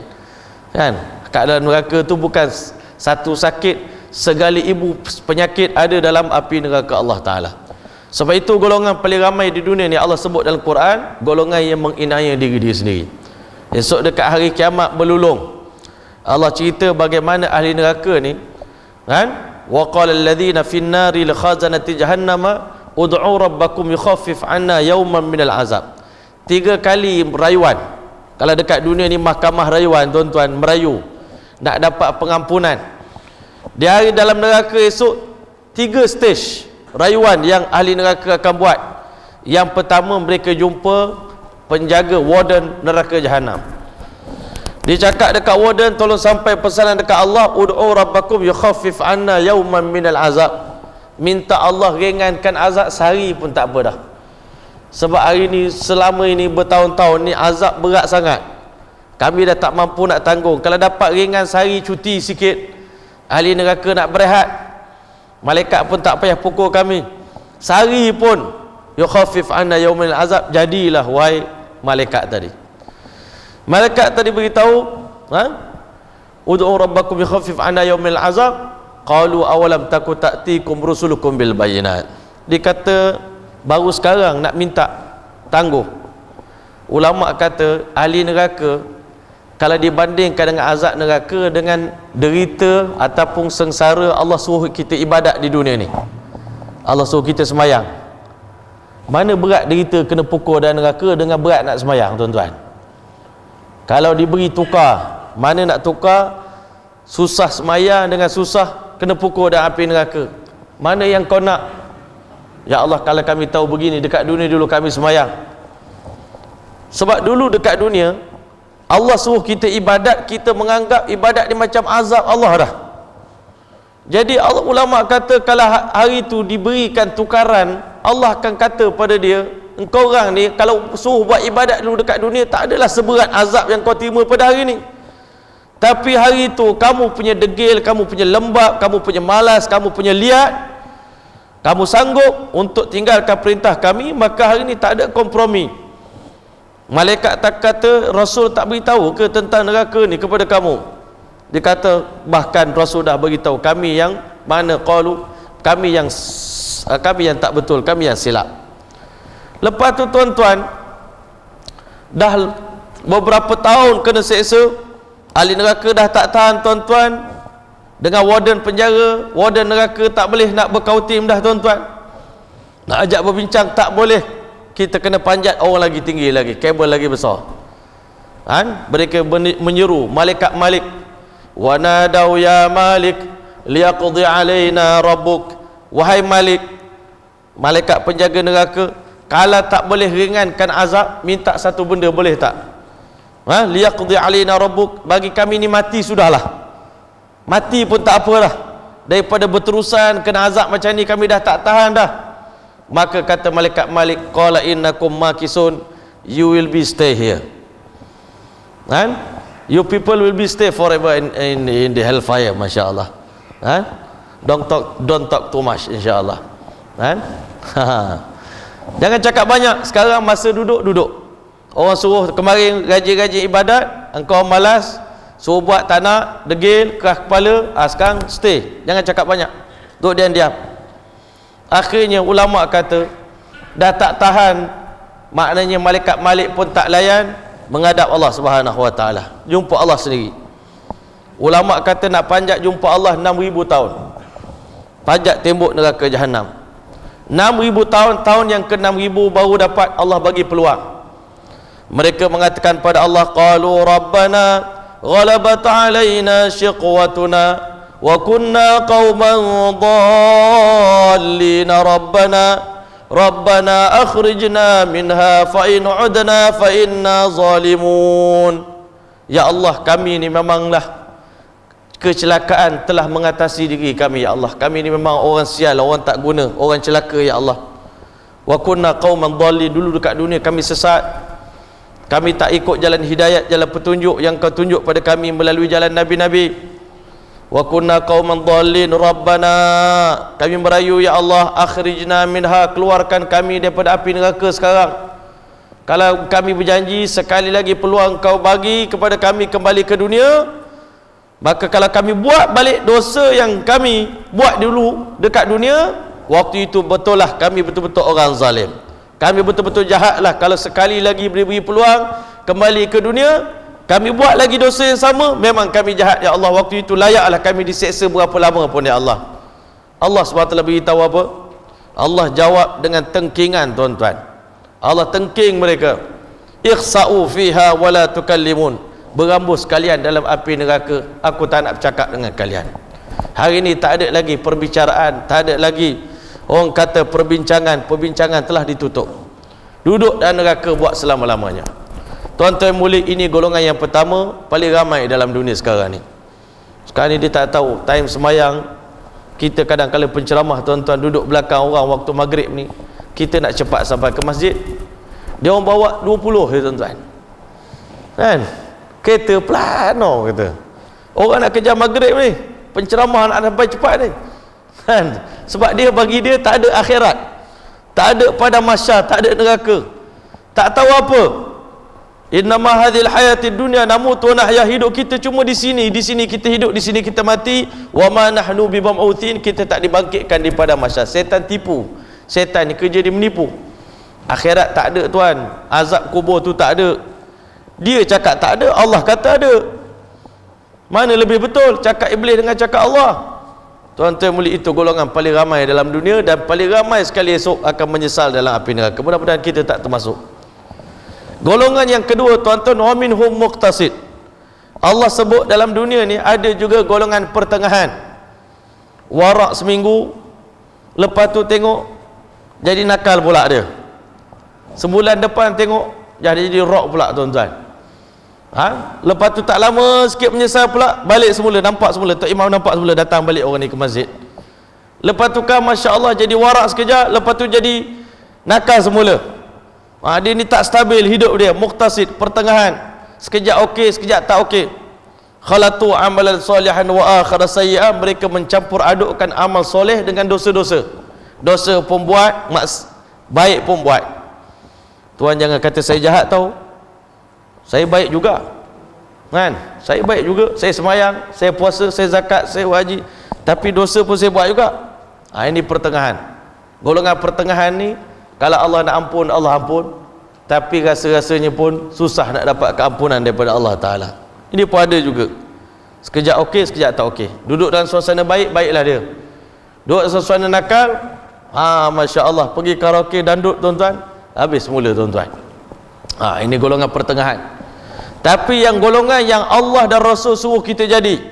Speaker 1: Kan? Keadaan neraka tu bukan satu sakit, segala ibu penyakit ada dalam api neraka Allah Ta'ala. Sebab itu golongan paling ramai di dunia ni Allah sebut dalam Quran, golongan yang menginaya diri dia sendiri. Esok dekat hari kiamat berlulung, Allah cerita bagaimana ahli neraka ni, kan? Wa qala alladhina fin nari li khazanati jahannama ud'u rabbakum yukhaffif 'anna yawman minal azab. 3 kali rayuan. Kalau dekat dunia ni mahkamah rayuan, tuan-tuan, merayu nak dapat pengampunan. Di hari dalam neraka esok, 3 stage rayuan yang ahli neraka akan buat. Yang pertama, mereka jumpa penjaga warden neraka jahanam. Dia cakap dekat warden, tolong sampai pesanan dekat Allah, ud'u rabbakum yukhaffif 'anna yawman minal azab. Minta Allah ringankan azab sehari pun tak apa dah. Sebab hari ni, selama ini bertahun-tahun ni azab berat sangat. Kami dah tak mampu nak tanggung. Kalau dapat ringan sehari, cuti sikit, ahli neraka nak berehat, malaikat pun tak payah pukul kami. Sehari pun yukhaffif 'anna yawmal azab. Jadilah wahai malaikat tadi. Malaikat tadi beritahu, ud'u rabbakum yukhaffif 'anna yawmal azab. Qalu awalam taku ta'tikum rusulukum bil bayinat. Dia kata, baru sekarang nak minta tangguh. Ulama kata ahli neraka, kalau dibandingkan dengan azab neraka dengan derita ataupun sengsara Allah suruh kita ibadat di dunia ni, Allah suruh kita semayang, mana berat derita kena pukul dan neraka dengan berat nak semayang, tuan-tuan? Kalau diberi tukar, mana nak tukar? Susah semayang dengan susah kena pukul dan api neraka, mana yang kau nak? Ya Allah, kalau kami tahu begini dekat dunia dulu kami semayang. Sebab dulu dekat dunia Allah suruh kita ibadat, kita menganggap ibadat ni macam azab Allah dah. Jadi Allah, ulama kata, kalau hari tu diberikan tukaran, Allah akan kata pada dia, engkau orang ni kalau suruh buat ibadat dulu dekat dunia, tak adalah seberat azab yang kau terima pada hari ni. Tapi hari tu kamu punya degil, kamu punya lembab, kamu punya malas, kamu punya liat, kamu sanggup untuk tinggalkan perintah kami, maka hari ni tak ada kompromi. Malaikat tak kata, Rasul tak beritahu ke tentang neraka ni kepada kamu? Dia kata, bahkan Rasul dah beritahu, kami yang mana qalu, kami yang tak betul, kami yang silap. Lepas tu, tuan-tuan, dah beberapa tahun kena seksa, ahli neraka dah tak tahan, tuan-tuan, dengan warden penjara. Warden neraka tak boleh nak berkautim dah, tuan-tuan, nak ajak berbincang tak boleh. Kita kena panjat orang lagi tinggi lagi, kabel lagi besar, kan? Mereka menyeru malaikat Malik, wa nadau ya Malik liyaqdi alaina rabbuk, wahai Malik, malaikat penjaga neraka, kalau tak boleh ringankan azab, minta satu benda, boleh tak? Liyaqdi alaina rabbuk, bagi kami ni mati sudahlah, mati pun tak apalah, daripada berterusan kena azab macam ni kami dah tak tahan dah. Maka kata malaikat Malik, qala innakum makisun, you will be stay here, you people will be stay forever in the hellfire, masya-Allah. Don't talk too much, insya-Allah. Jangan cakap banyak. Sekarang masa duduk. Orang suruh kemarin gaji ibadat, engkau malas, suruh buat tak nak, degil, keras kepala, sekarang stay, jangan cakap banyak, duduk diam-diam. Akhirnya ulama kata dah tak tahan, maknanya malaikat Malik pun tak layan, menghadap Allah Subhanahu wa taala, jumpa Allah sendiri. Ulama kata nak panjat jumpa Allah 6,000 tahun, panjat tembok neraka Jahannam 6,000 tahun. Tahun yang ke-6,000 baru dapat Allah bagi peluang. Mereka mengatakan pada Allah, qalu rabbana ghalabat alaina shiqwatuna wa kunna qauman dhallin, rabbana akhrijna minha fa in udna fa inna zalimun. Ya Allah, kami ni memanglah kecelakaan telah mengatasi diri kami, ya Allah, kami ni memang orang sial, orang tak guna, orang celaka, ya Allah. Wa kunna qauman dhallin, dulu dekat dunia kami sesat, kami tak ikut jalan hidayat, jalan petunjuk yang kau tunjuk pada kami melalui jalan nabi-nabi. Wa kunna qauman dhallin, rabbana, kami merayu, ya Allah, akhrijna minha, keluarkan kami daripada api neraka sekarang. Kalau kami berjanji sekali lagi peluang kau bagi kepada kami kembali ke dunia, maka kalau kami buat balik dosa yang kami buat dulu dekat dunia, waktu itu betul lah kami betul-betul orang zalim, kami betul-betul jahat lah. Kalau sekali lagi beri peluang kembali ke dunia, kami buat lagi dosa yang sama, memang kami jahat, ya Allah, waktu itu layaklah kami diseksa berapa lama pun, ya Allah. Allah SWT beritahu apa? Allah jawab dengan tengkingan, tuan-tuan. Allah tengking mereka, ikhsa'u fiha wala tukallimun, berambus kalian dalam api neraka, aku tak nak bercakap dengan kalian. Hari ini tak ada lagi perbicaraan, tak ada lagi orang kata perbincangan telah ditutup. Duduk dalam neraka buat selama-lamanya. Tuan-tuan mulia, ini golongan yang pertama, paling ramai dalam dunia sekarang ni. Sekarang ni dia tak tahu time semayang. Kita kadang-kadang penceramah, tuan-tuan, duduk belakang orang waktu maghrib ni, kita nak cepat sampai ke masjid, dia orang bawa 20 ya tuan-tuan, kan? Kereta plano kata. Orang nak kejar maghrib ni, penceramah nak sampai cepat ni, kan? Sebab dia, bagi dia tak ada akhirat, tak ada pada masyar, tak ada neraka, tak tahu apa. Innama hadhil hayatid dunya namutu wa nahya, hidup kita cuma di sini kita hidup, di sini kita mati. Wa ma nahnu bibam'utsin, kita tak dibangkitkan daripada masyar. Setan tipu, setan ni kerja dia menipu. Akhirat tak ada, tuan. Azab kubur tu tak ada. Dia cakap tak ada, Allah kata ada. Mana lebih betul, cakap iblis dengan cakap Allah? Tuan-tuan mulia, itu golongan paling ramai dalam dunia, dan paling ramai sekali esok akan menyesal dalam api neraka. Mudah-mudahan kita tak termasuk. Golongan yang kedua, tuan-tuan, wa minhum muqtasid. Allah sebut dalam dunia ni ada juga golongan pertengahan. Warak seminggu, lepas tu tengok jadi nakal pula dia. Sebulan depan tengok jadi rock pula, tuan-tuan. Lepas tu tak lama sikit menyesal pula, balik semula, nampak semula, Tok Imam nampak semula, datang balik orang ni ke masjid. Lepas tu kan masya-Allah jadi warak sekejap, lepas tu jadi nakal semula. Dia ni tak stabil hidup dia, muqtasid, pertengahan, sekejap okey, sekejap tak okey. Khalatu amalan salihan wa akhar sayyi'ah, mereka mencampur adukkan amal soleh dengan dosa-dosa. Dosa pun buat, baik pun buat. Tuan jangan kata saya jahat tau, saya baik juga, kan? Saya baik juga, saya semayang, saya puasa, saya zakat, saya haji, tapi dosa pun saya buat juga. Ini pertengahan. Golongan pertengahan ni, kalau Allah nak ampun, Allah ampun, tapi rasa-rasanya pun susah nak dapat keampunan daripada Allah Ta'ala. Ini pun ada juga, sekejap okey, sekejap tak okey. Duduk dalam suasana baik, baiklah dia. Duduk dalam suasana nakal, Masya Allah, pergi karaoke, dandut, tuan-tuan, habis semula, tuan-tuan. Ini golongan pertengahan. Tapi yang golongan yang Allah dan Rasul suruh kita jadi,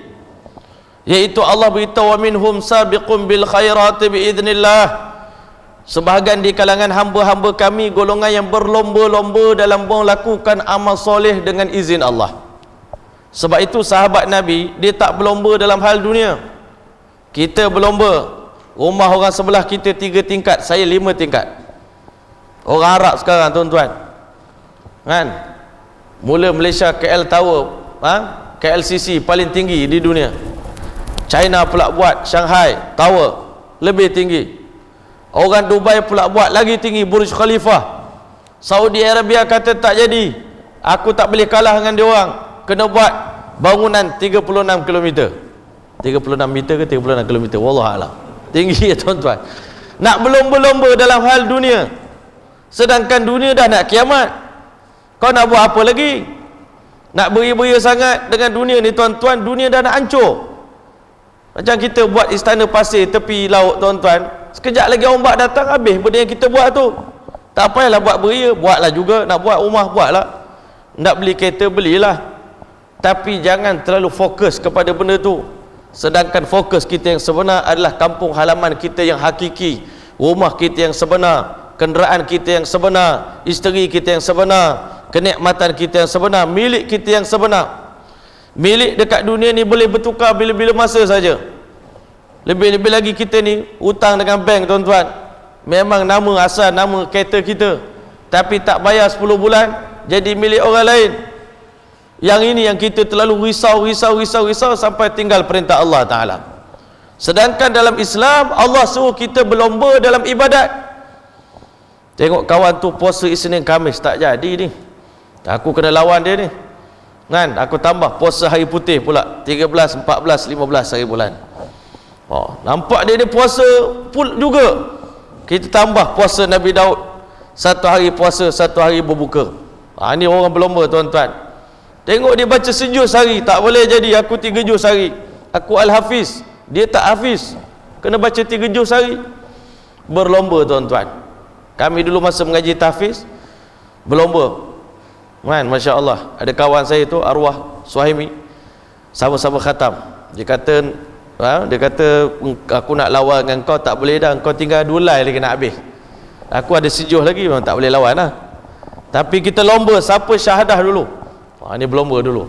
Speaker 1: Iaitu Allah beritahu wa minhum sabiqun bil khairati biiznillah. Sebahagian di kalangan hamba-hamba kami golongan yang berlomba-lomba dalam melakukan amal soleh dengan izin Allah. Sebab itu sahabat Nabi dia tak berlomba dalam hal dunia. Kita berlomba, rumah orang sebelah kita 3 tingkat, saya 5 tingkat. Orang Arab sekarang tuan-tuan, kan, mula Malaysia KL Tower, KLCC paling tinggi di dunia. China pula buat Shanghai Tower lebih tinggi. Orang Dubai pula buat lagi tinggi, Burj Khalifah. Saudi Arabia kata tak jadi, aku tak boleh kalah dengan dia orang, kena buat bangunan 36 km. 36 meter ke 36 km, wallahualam. Tinggi ya tuan-tuan. Nak berlomba-lomba dalam hal dunia, sedangkan dunia dah nak kiamat. Kau nak buat apa lagi? Nak beria-beria sangat dengan dunia ni tuan-tuan, dunia dah nak hancur. Macam kita buat istana pasir tepi laut tuan-tuan, sekejap lagi ombak datang, habis benda yang kita buat tu. Tak payahlah buat beria, buatlah juga. Nak buat rumah, buatlah. Nak beli kereta, belilah. Tapi jangan terlalu fokus kepada benda tu. Sedangkan fokus kita yang sebenar adalah kampung halaman kita yang hakiki, rumah kita yang sebenar, kenderaan kita yang sebenar, isteri kita yang sebenar, kenikmatan kita yang sebenar, milik kita yang sebenar. Milik dekat dunia ni boleh bertukar bila-bila masa saja. Lebih-lebih lagi kita ni hutang dengan bank tuan-tuan. Memang nama asal nama kereta kita, tapi tak bayar 10 bulan jadi milik orang lain. Yang ini yang kita terlalu risau sampai tinggal perintah Allah Ta'ala. Sedangkan dalam Islam Allah suruh kita berlomba dalam ibadat. Tengok kawan tu puasa Isnin Khamis tak jadi ni, aku kena lawan dia ni kan. Aku tambah puasa hari putih pula 13, 14, 15 hari bulan. Nampak dia puasa pun juga. Kita tambah puasa Nabi Daud, 1 hari puasa, 1 hari berbuka. Ini orang berlomba tuan-tuan. Tengok dia baca sejuz hari, tak boleh jadi aku 3 juz hari. Aku Al-Hafiz, dia tak Hafiz, kena baca 3 juz hari. Berlomba tuan-tuan. Kami dulu masa mengaji tahfiz berlomba kan, Masya Allah. Ada kawan saya tu arwah Suhaimi, sama-sama khatam. Dia kata aku nak lawan dengan kau, tak boleh dah, kau tinggal 2 lay lagi nak habis. Aku ada sejuh lagi, memang tak boleh lawan lah. Tapi kita lomba siapa syahadah dulu. Ini berlomba dulu.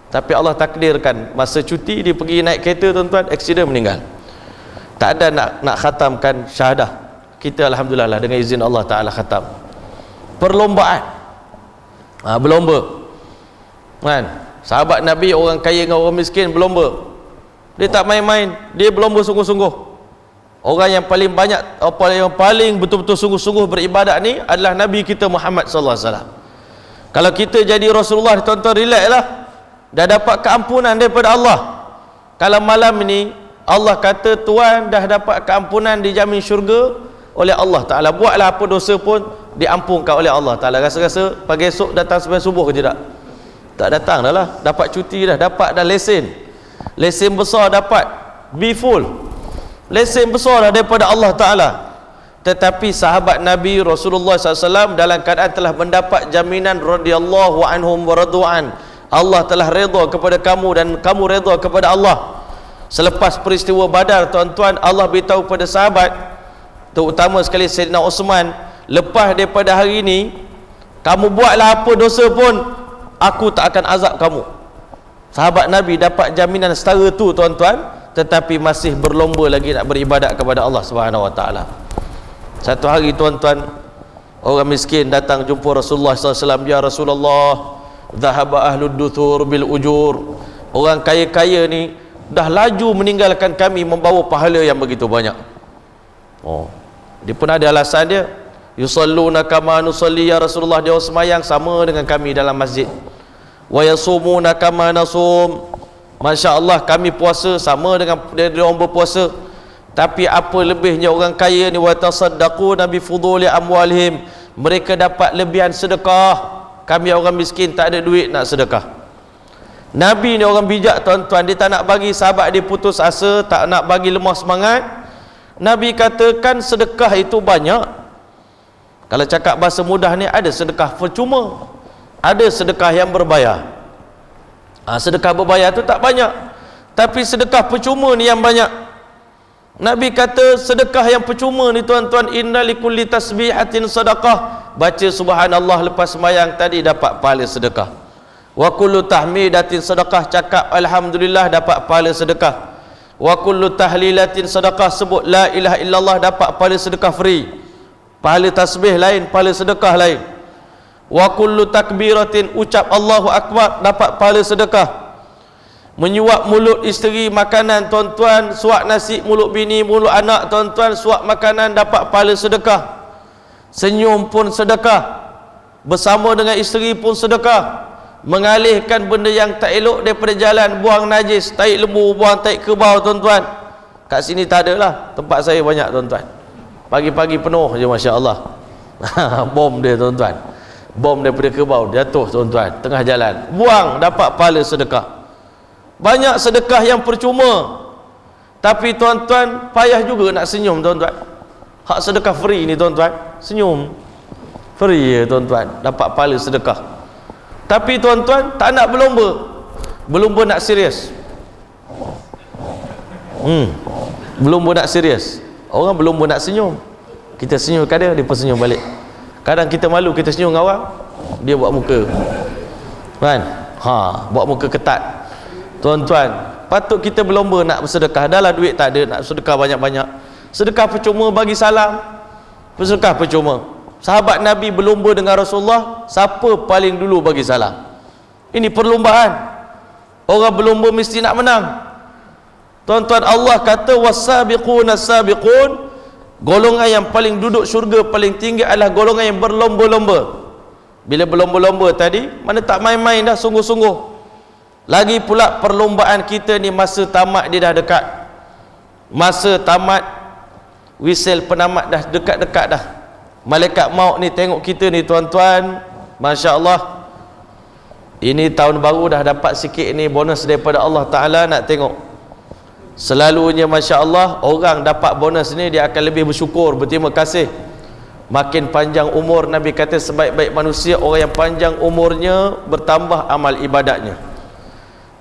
Speaker 1: Tapi Allah takdirkan masa cuti dia pergi naik kereta tuan-tuan, aksiden meninggal. Tak ada nak khatamkan syahadah. Kita alhamdulillah lah, dengan izin Allah Ta'ala khatam. Perlombaan, berlomba kan. Sahabat Nabi, orang kaya dengan orang miskin berlomba. Dia tak main-main, dia berlomba sungguh-sungguh. Orang yang paling banyak, yang paling betul-betul sungguh-sungguh beribadat ni adalah Nabi kita Muhammad sallallahu alaihi wasallam. Kalau kita jadi Rasulullah, tuan-tuan relax lah, dah dapat keampunan daripada Allah. Kalau malam ni Allah kata tuan dah dapat keampunan, dijamin syurga oleh Allah Ta'ala, buatlah apa dosa pun diampunkan oleh Allah Ta'ala. Rasa-rasa pagi esok datang sampai subuh ke tidak? Tak datang dah lah. Dapat cuti dah, dapat dah lesen besar, dapat be full lesen besar dah daripada Allah Ta'ala. Tetapi sahabat Nabi Rasulullah SAW dalam keadaan telah mendapat jaminan radhiyallahu anhum wa radu'an, Allah telah redha kepada kamu dan kamu redha kepada Allah. Selepas peristiwa Badar tuan-tuan, Allah beritahu pada sahabat, terutama sekali Sayyidina Osman, lepas daripada hari ini kamu buatlah apa dosa pun, aku tak akan azab kamu. Sahabat Nabi dapat jaminan setara tu tuan-tuan, tetapi masih berlomba lagi nak beribadat kepada Allah Subhanahu wa taala. Satu hari tuan-tuan, orang miskin datang jumpa Rasulullah SAW. Ya Rasulullah, dhahaba ahlud duthur bil ujur. Orang kaya-kaya ni dah laju meninggalkan kami membawa pahala yang begitu banyak. Dia pun ada alasan dia. Yusalluna kama nusalli ya Rasulullah, dia semayang sama dengan kami dalam masjid. Wa yasumuna kama nasum, masya-Allah kami puasa sama dengan dia orang berpuasa. Tapi apa lebihnya orang kaya ni, wa tasaddaquna bi fuduli amwalihim, mereka dapat lebihan sedekah. Kami orang miskin tak ada duit nak sedekah. Nabi ni orang bijak tuan-tuan, dia tak nak bagi sahabat dia putus asa, tak nak bagi lemah semangat. Nabi katakan sedekah itu banyak. Kalau cakap bahasa mudah ni, ada sedekah percuma, ada sedekah yang berbayar. Sedekah berbayar tu tak banyak, Tapi sedekah percuma ni yang banyak. Nabi kata sedekah yang percuma ni tuan-tuan, inna likulli tasbihatin sadaqah. Baca subhanallah lepas sembahyang tadi dapat pahala sedekah. Wa kullu tahmidatin sadaqah, cakap alhamdulillah dapat pahala sedekah. Wa kullu tahlilatin sadaqah, sebut la ilaha illallah dapat pahala sedekah free. Pahala tasbih lain, pahala sedekah lain. Wa kullu takbiratin, ucap Allahu akbar dapat pahala sedekah. Menyuap mulut isteri makanan tuan-tuan, suap nasi mulut bini, mulut anak tuan-tuan, suap makanan dapat pahala sedekah. Senyum pun sedekah, bersama dengan isteri pun sedekah. Mengalihkan benda yang tak elok daripada jalan, buang najis, taik lembu, buang taik kerbau tuan-tuan. Kat sini tak ada lah, tempat saya banyak tuan-tuan. Pagi-pagi penuh je masya-Allah. Bom dia tuan-tuan. Bom daripada kerbau jatuh tuan-tuan tengah jalan. Buang dapat pahala sedekah. Banyak sedekah yang percuma. Tapi tuan-tuan payah juga nak senyum tuan-tuan. Hak sedekah free ni tuan-tuan, senyum. Free ya tuan-tuan, dapat pahala sedekah. Tapi tuan-tuan tak nak berlomba. Berlomba nak serius. Berlomba nak serius. Orang berlomba nak senyum. Kita senyum kadang dia pun senyum balik. Kadang kita malu kita senyum dengan orang, dia buat muka. Kan? Buat muka ketat. Tuan-tuan, patut kita berlomba nak bersedekah. Dah lah duit tak ada, nak sedekah banyak-banyak. Sedekah percuma bagi salam. Sedekah percuma. Sahabat Nabi berlomba dengan Rasulullah, siapa paling dulu bagi salam. Ini perlombaan. Orang berlomba mesti nak menang. Tuan-tuan, Allah kata was-sabiquna as-sabiqun, golongan yang paling duduk syurga paling tinggi adalah golongan yang berlomba-lomba. Bila berlomba-lomba tadi, mana tak main-main dah, sungguh-sungguh. Lagi pula perlombaan kita ni masa tamat dia dah dekat. Masa tamat, whistle penamat dah dekat-dekat dah. Malaikat maut ni tengok kita ni tuan-tuan, masya-Allah. Ini tahun baru dah dapat sikit ni bonus daripada Allah Ta'ala, nak tengok. Selalunya masya-Allah orang dapat bonus ni dia akan lebih bersyukur, berterima kasih. Makin panjang umur, Nabi kata sebaik-baik manusia orang yang panjang umurnya bertambah amal ibadatnya.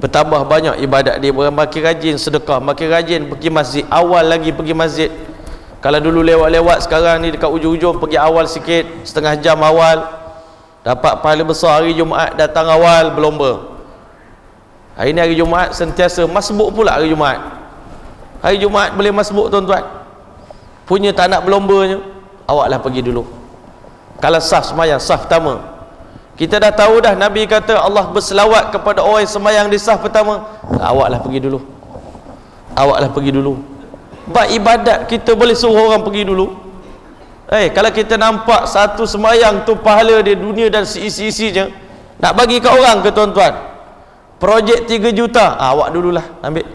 Speaker 1: Bertambah banyak ibadat dia, makin rajin sedekah, makin rajin pergi masjid. Awal lagi pergi masjid. Kalau dulu lewat-lewat, sekarang ni dekat ujung-ujung pergi awal sikit, setengah jam awal, dapat pahala besar. Hari Jumaat datang awal berlomba. Hari ni hari Jumaat sentiasa masbuk pula hari Jumaat. Hari Jumaat boleh masbuk tuan-tuan. Punya tak nak berlombanya, awaklah pergi dulu. Kalau saf semayang, saf pertama. Kita dah tahu dah Nabi kata Allah berselawat kepada orang yang semayang di saf pertama. Awaklah pergi dulu. Awaklah pergi dulu. Buat ibadat kita boleh suruh orang pergi dulu. Kalau kita nampak satu semayang tu pahala dia dunia dan seisi-isinya, nak bagi ke orang ke tuan-tuan? Projek 3 juta, awak dululah ambil.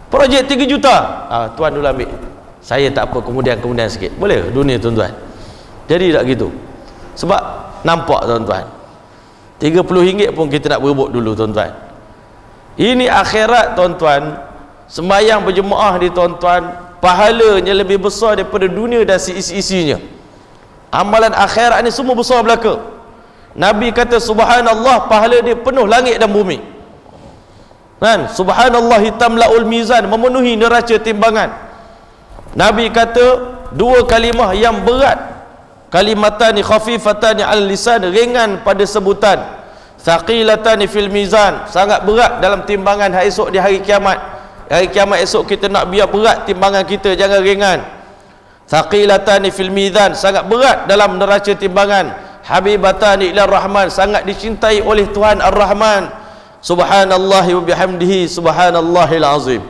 Speaker 1: Projek 3 juta, tuan dulu ambil. Saya tak apa, kemudian sikit. Boleh dunia tuan-tuan. Jadi tak gitu. Sebab nampak tuan-tuan, RM30 pun kita nak berebut dulu tuan-tuan. Ini akhirat tuan-tuan. Sembahyang berjemaah di tuan-tuan, pahalanya lebih besar daripada dunia dan seisi-isinya. Amalan akhirat ni semua besar belaka. Nabi kata subhanallah, pahala dia penuh langit dan bumi. Kan? Subhanallah tamlaul mizan, memenuhi neraca timbangan. Nabi kata dua kalimah yang berat, kalimatani khafifatani al lisan, ringan pada sebutan, thaqilatani fil mizan, sangat berat dalam timbangan hari esok di hari kiamat. Hari kiamat esok kita nak biar berat timbangan kita, jangan ringan. Thaqilatani fil mizan, sangat berat dalam neraca timbangan. Habibatani ila rahman, sangat dicintai oleh Tuhan Ar-Rahman. Subhanallahi wa bihamdihi subhanallahil azim.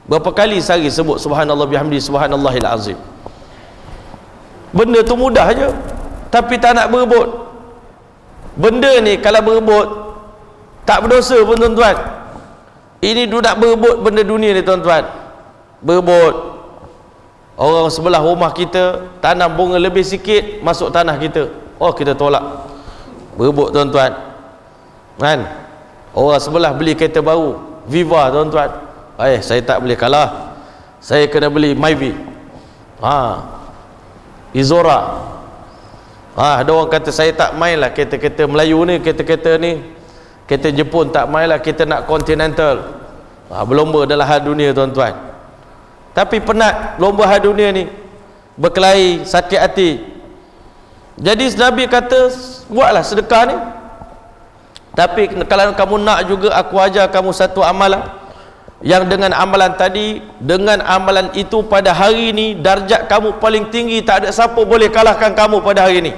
Speaker 1: Berapa kali sehari sebut subhanallah bihamdihi subhanallahil azim. Benda tu mudah je, tapi tak nak berebut. Benda ni kalau berebut tak berdosa pun tuan-tuan. Ini nak berebut benda dunia ni tuan-tuan. Berebut. Orang sebelah rumah kita tanam bunga lebih sikit, masuk tanah kita, kita tolak. Berebut tuan-tuan. Kan? Orang sebelah beli kereta baru, Viva tuan-tuan. Saya tak boleh kalah. Saya kena beli Myvi. Izora. Ada orang kata saya tak main lah kereta-kereta Melayu ni, kereta-kereta ni. Kereta Jepun tak main lah, kita nak Continental. Berlomba dalam hal dunia tuan-tuan. Tapi penat lomba hal dunia ni, berkelahi, sakit hati. Jadi Nabi kata buatlah sedekah ni. Tapi kalau kamu nak juga, aku ajar kamu satu amalan, yang dengan amalan tadi, dengan amalan itu pada hari ni darjat kamu paling tinggi, tak ada siapa boleh kalahkan kamu pada hari ni.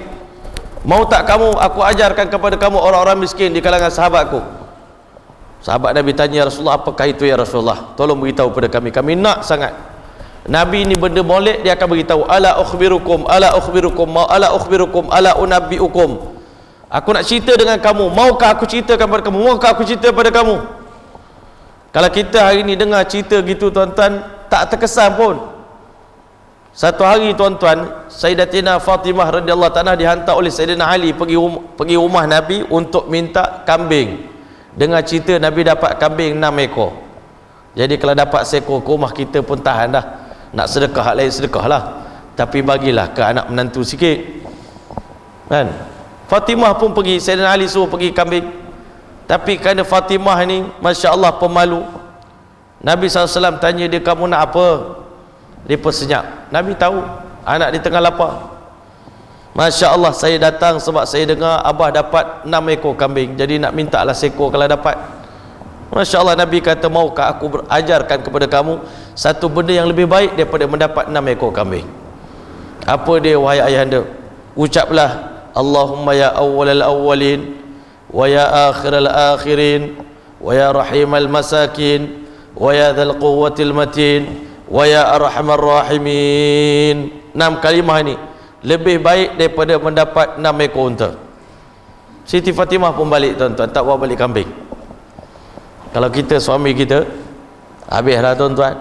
Speaker 1: Mau tak kamu aku ajarkan kepada kamu orang-orang miskin di kalangan sahabatku? Sahabat Nabi tanya, ya Rasulullah, apakah itu ya Rasulullah? Tolong beritahu pada kami, kami nak sangat. Nabi ni benda molek, dia akan beritahu, ala ukhbirukum, ala ukhbirukum, ala ukhbirukum, ala unabbiukum. Aku nak cerita dengan kamu, maukah aku ceritakan pada kamu, maukah aku cerita pada kamu? Kalau kita hari ni dengar cerita gitu tuan-tuan, tak terkesan pun. Satu hari tuan-tuan, Sayyidatina Fatimah radhiyallahu ta'ala dihantar oleh Sayyidina Ali pergi rumah Nabi untuk minta kambing. Dengar cerita Nabi dapat kambing 6 ekor. Jadi kalau dapat seekor ke rumah kita pun tahan dah. Nak sedekah lain sedekah lah, tapi bagilah ke anak menantu sikit kan. Fatimah pun pergi, Sayyidina Ali suruh pergi kambing. Tapi kerana Fatimah ni Masya Allah pemalu, Nabi SAW tanya dia, kamu nak apa? Dia persenyap. Nabi tahu anak dia tengah lapar. Masya Allah, saya datang sebab saya dengar Abah dapat 6 ekor kambing, jadi nak minta lah seekor kalau dapat. Masya Allah, Nabi kata, maukah aku ajarkan kepada kamu satu benda yang lebih baik daripada mendapat 6 ekor kambing? Apa dia wahai ayahanda? Ucaplah, Allahumma ya awwalal awwalin, wa ya akhiral akhirin, wa ya rahimal masakin, wa ya dhal quwwatil matin, wa ya arhamar rahimin. 6 kalimah ini lebih baik daripada mendapat 6 ekor unta. Siti Fatimah pun balik tuan-tuan, tak bawa balik kambing. Kalau kita suami kita, habislah tuan-tuan,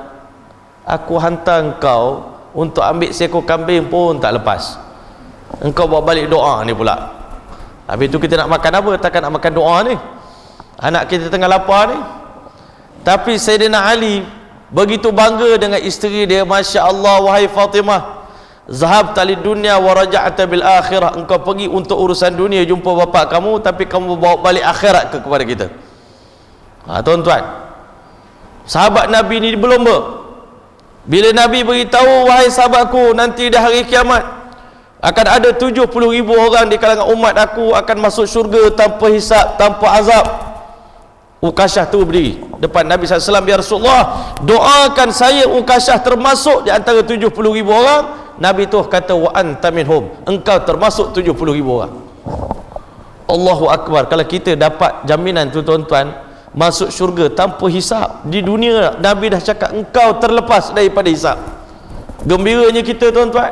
Speaker 1: aku hantar engkau untuk ambil seekor kambing pun tak lepas, engkau bawa balik doa ni pula. Habis tu kita nak makan apa? Takkan nak makan doa ni, anak kita tengah lapar ni. Tapi Sayyidina Ali begitu bangga dengan isteri dia. Masya Allah, wahai Fatimah, zahab tali dunia wa raja'ata bil akhirah, engkau pergi untuk urusan dunia jumpa bapa kamu, tapi kamu bawa balik akhirat kepada kita. Tuan-tuan, sahabat Nabi ni berlomba. Bila Nabi beritahu, wahai sahabatku, nanti di hari kiamat akan ada 70,000 orang di kalangan umat aku akan masuk syurga tanpa hisab, tanpa azab. Ukasyah tu berdiri depan Nabi SAW, ya Rasulullah, doakan saya Ukasyah termasuk di antara 70,000 orang. Nabi tu kata, wa anta minhum, engkau termasuk 70,000 orang. Allahu Akbar. Kalau kita dapat jaminan tu tuan-tuan, masuk syurga tanpa hisab. Di dunia Nabi dah cakap engkau terlepas daripada hisab. Gembiranya kita tuan-tuan.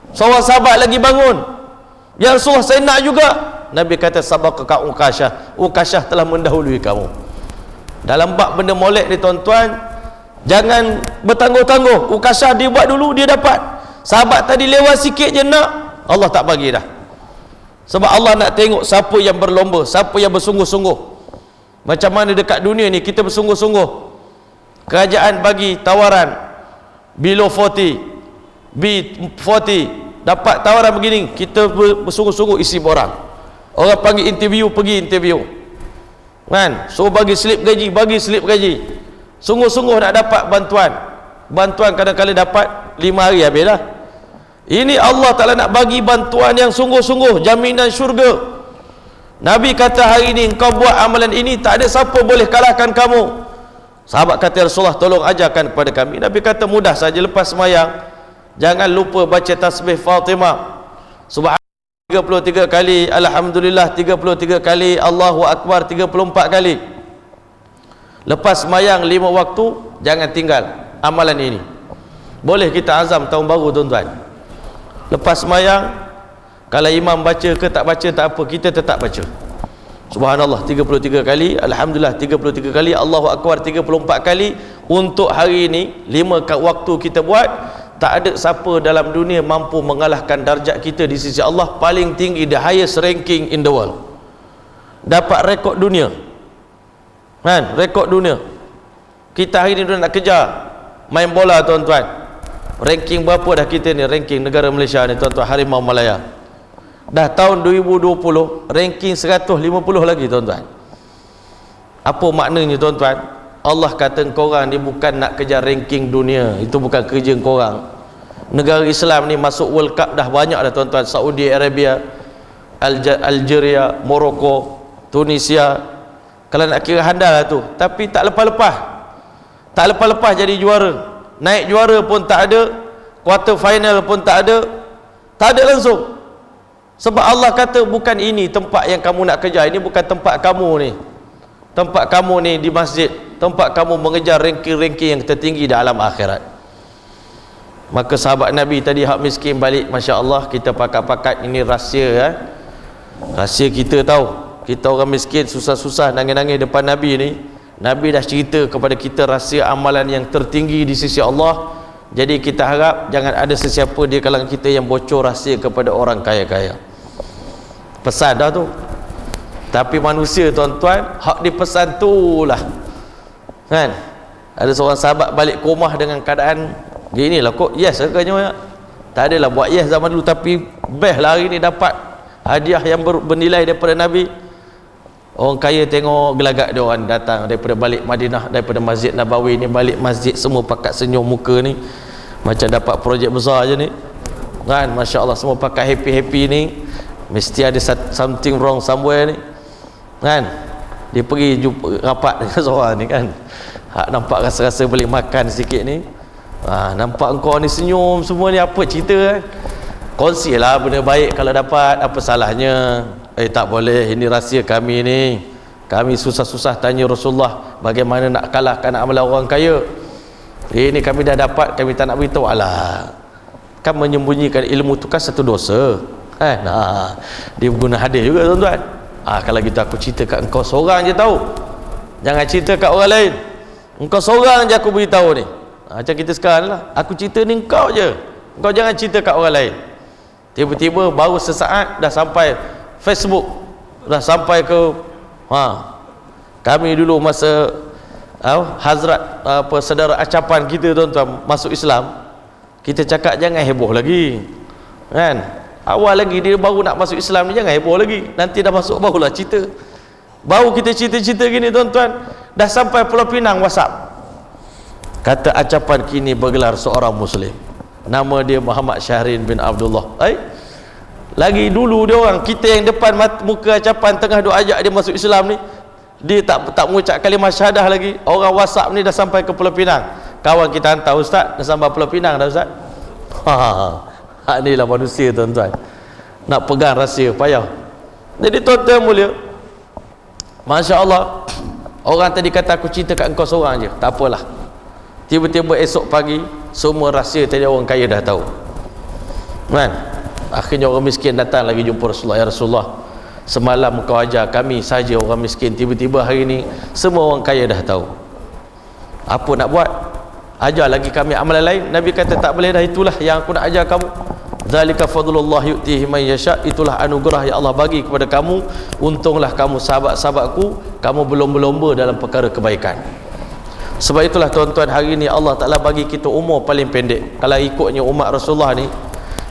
Speaker 1: Seorang sahabat lagi bangun, ya Rasulullah, saya nak juga. Nabi kata, sabaqaka Ukasyah, Ukasyah telah mendahului kamu. Dalam bab benda molek ni tuan-tuan, jangan bertangguh-tangguh. Ukasyah dia buat dulu, dia dapat. Sahabat tadi lewat sikit je nak, Allah tak bagi dah. Sebab Allah nak tengok siapa yang berlomba, siapa yang bersungguh-sungguh. Macam mana dekat dunia ni kita bersungguh-sungguh. Kerajaan bagi tawaran below 40, B40, dapat tawaran begini, kita bersungguh-sungguh isi borang. Orang panggil interview, pergi interview kan, so bagi slip gaji, sungguh-sungguh nak dapat bantuan kadang-kadang dapat 5 hari habislah. Ini Allah Ta'ala nak bagi bantuan yang sungguh-sungguh, jaminan syurga. Nabi kata, hari ini engkau buat amalan ini, tak ada siapa boleh kalahkan kamu. Sahabat kata, Rasulullah, tolong ajarkan kepada kami. Nabi kata, mudah saja, lepas semayang jangan lupa baca tasbih Fatimah, subhanallah 33 kali, alhamdulillah 33 kali, Allahu Akbar 34 kali. Lepas semayang 5 waktu, jangan tinggal amalan ini. Boleh kita azam tahun baru tuan-tuan, lepas semayang, kalau imam baca ke tak baca tak apa, kita tetap baca subhanallah 33 kali, alhamdulillah 33 kali, Allahu Akbar 34 kali. Untuk hari ini 5 waktu kita buat, tak ada siapa dalam dunia mampu mengalahkan darjat kita di sisi Allah. Paling tinggi, the highest ranking in the world. Dapat rekod dunia kan, rekod dunia. Kita hari ni nak kejar main bola tuan-tuan. Ranking berapa dah kita ni, ranking negara Malaysia ni tuan-tuan, Harimau Malaya. Dah tahun 2020 ranking 150 lagi tuan-tuan. Apa maknanya tuan-tuan? Allah kata korang ni bukan nak kejar ranking dunia, itu bukan kerja korang. Negara Islam ni masuk World Cup dah banyak dah tuan-tuan. Saudi Arabia, Algeria, Morocco, Tunisia, kalau nak kira handal lah tu. Tapi tak lepas-lepas jadi juara. Naik juara pun tak ada, quarter final pun tak ada langsung. Sebab Allah kata bukan ini tempat yang kamu nak kejar, ini bukan tempat kamu ni. Tempat kamu ni di masjid, tempat kamu mengejar ranking-ranking yang tertinggi di alam akhirat. Maka sahabat Nabi tadi hak miskin balik, Masya Allah, kita pakat-pakat ini rahsia rahsia kita tahu. Kita orang miskin susah-susah nangis-nangis depan Nabi ni, Nabi dah cerita kepada kita rahsia amalan yang tertinggi di sisi Allah. Jadi kita harap jangan ada sesiapa di kalangan kita yang bocor rahsia kepada orang kaya-kaya. Pesan dah tu. Tapi manusia tuan-tuan, hak dipesan tu lah kan. Ada seorang sahabat balik ke rumah dengan keadaan gini lah, kok yes agaknya, tak adalah buat yes zaman dulu, tapi best lah hari ni dapat hadiah yang bernilai daripada Nabi. Orang kaya tengok gelagak dia, orang datang daripada balik Madinah, daripada Masjid Nabawi ni balik masjid, semua pakat senyum muka ni macam dapat projek besar je ni kan. Masya Allah, semua pakat happy-happy ni. Mesti ada something wrong somewhere ni kan. Dia pergi jumpa rapat dengan seorang ni kan, nampak rasa-rasa boleh makan sikit ni. Nampak engkau ni senyum semua ni, apa cerita kan? Kongsi lah benda baik kalau dapat, apa salahnya? Tak boleh, ini rahsia kami ni. Kami susah-susah tanya Rasulullah bagaimana nak kalahkan amalan orang kaya. Ini kami dah dapat, kami tak nak beritahu. Alah, kan menyembunyikan ilmu tu kan satu dosa kan. Dia guna hadis juga tuan-tuan. Kalau gitu aku cerita kat engkau seorang je tahu, jangan cerita kat orang lain. Engkau seorang je aku beritahu ni. Macam kita sekarang lah, aku cerita ni engkau je, engkau jangan cerita kat orang lain. Tiba-tiba baru sesaat dah sampai Facebook, dah sampai ke kami dulu masa Hazrat saudara acapan kita tuan-tuan masuk Islam, kita cakap jangan heboh lagi kan. Awal lagi dia baru nak masuk Islam ni, jangan heboh lagi. Nanti dah masuk barulah cerita. Baru kita cerita-cerita gini tuan-tuan, dah sampai Pulau Pinang WhatsApp. Kata acapan kini bergelar seorang Muslim, nama dia Muhammad Syahrin bin Abdullah. Lagi dulu dia orang, kita yang depan muka acapan tengah duk ajak dia masuk Islam ni, dia tak mengucap kalimah syahadah lagi. Orang WhatsApp ni dah sampai ke Pulau Pinang. Kawan kita hantar, Ustaz dah sampai Pulau Pinang dah Ustaz. Inilah manusia tuan-tuan, nak pegang rahsia payah. Jadi tuan-tuan mulia, Masya Allah, orang tadi kata aku cerita kat engkau seorang je, tak apalah. Tiba-tiba esok pagi semua rahsia tadi orang kaya dah tahu kan. Akhirnya orang miskin datang lagi jumpa Rasulullah, ya Rasulullah, semalam kau ajar kami saja orang miskin, tiba-tiba hari ni semua orang kaya dah tahu. Apa nak buat? Ajar lagi kami amalan lain. Nabi kata tak boleh dah, itulah yang aku nak ajar kamu. Zalika fadlullah yu'tihi man yasha, itulah anugerah yang Allah bagi kepada kamu. Untunglah kamu sahabat-sahabatku, kamu belum berlomba dalam perkara kebaikan. Sebab itulah tuan-tuan, hari ni Allah Ta'ala bagi kita umur paling pendek. Kalau ikutnya umat Rasulullah ni,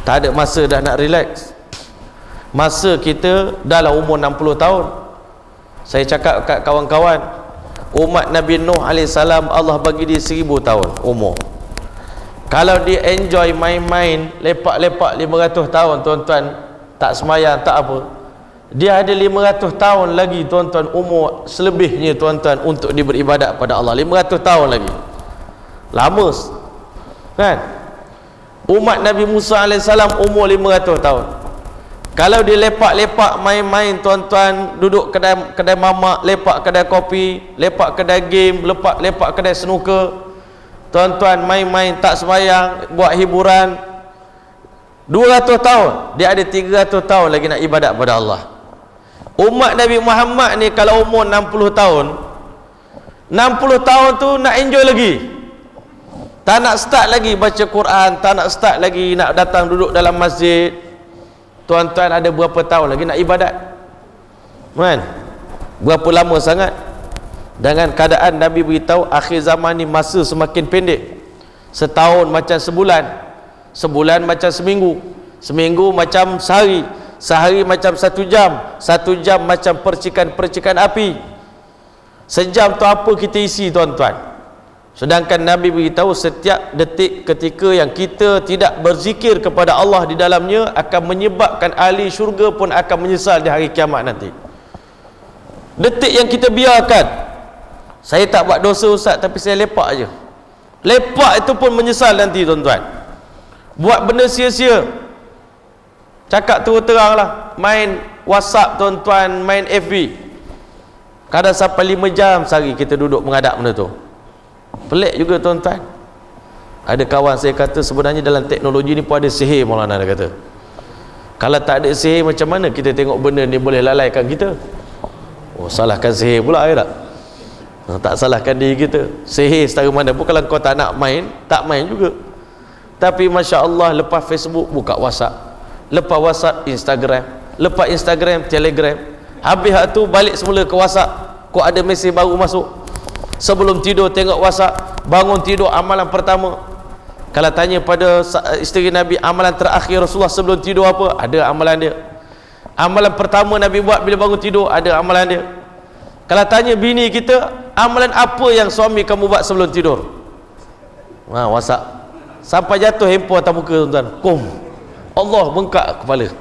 Speaker 1: tak ada masa dah nak relax. Masa kita dah lah umur 60 tahun. Saya cakap kat kawan-kawan, umat Nabi Nuh AS Allah bagi dia 1000 tahun umur. Kalau dia enjoy main-main, lepak-lepak 500 tahun tuan-tuan, tak semayang, tak apa, dia ada 500 tahun lagi tuan-tuan umur selebihnya tuan-tuan untuk dia beribadat pada Allah. 500 tahun lagi, lama kan. Umat Nabi Musa AS umur 500 tahun. Kalau dia lepak-lepak main-main tuan-tuan, duduk kedai mamak, lepak kedai kopi, lepak kedai game, lepak kedai snooker, tuan-tuan main-main tak sembahyang, buat hiburan, 200 tahun, dia ada 300 tahun lagi nak ibadat pada Allah. Umat Nabi Muhammad ni kalau umur 60 tahun, 60 tahun tu nak enjoy lagi, tak nak start lagi baca Quran, tak nak start lagi nak datang duduk dalam masjid. Tuan-tuan ada berapa tahun lagi nak ibadat kan? Berapa lama sangat? Dengan keadaan Nabi beritahu akhir zaman ni masa semakin pendek. Setahun macam sebulan, sebulan macam seminggu, seminggu macam sehari, sehari macam 1 jam, 1 jam macam percikan-percikan api. Sejam tu apa kita isi tuan-tuan? Sedangkan Nabi beritahu setiap detik ketika yang kita tidak berzikir kepada Allah di dalamnya akan menyebabkan ahli syurga pun akan menyesal di hari kiamat nanti. Detik yang kita biarkan, saya tak buat dosa ustaz tapi saya lepak je, lepak itu pun menyesal nanti tuan-tuan. Buat benda sia-sia, cakap terang lah, main WhatsApp tuan-tuan, main FB, kadang sampai 5 jam sehari kita duduk menghadap benda tu. Pelik juga tuan-tuan. Ada kawan saya kata sebenarnya dalam teknologi ni pun ada sihir, Maulana dia kata. Kalau tak ada sihir macam mana kita tengok benda ni boleh lalaikan kita? Oh, salahkan sihir pula ya tak? Tak salahkan diri kita. Sihir setara mana pun kalau kau tak nak main, tak main juga. Tapi Masya Allah, lepas Facebook buka WhatsApp, lepas WhatsApp Instagram, lepas Instagram Telegram, habis tu balik semula ke WhatsApp, kau ada mesej baru masuk. Sebelum tidur tengok WhatsApp, bangun tidur amalan pertama. Kalau tanya pada isteri Nabi, amalan terakhir Rasulullah sebelum tidur apa? Ada amalan dia. Amalan pertama Nabi buat bila bangun tidur, ada amalan dia. Kalau tanya bini kita, amalan apa yang suami kamu buat sebelum tidur? WhatsApp. Sampai jatuh handphone atas muka tuan-tuan, kum, Allah bengkak kepala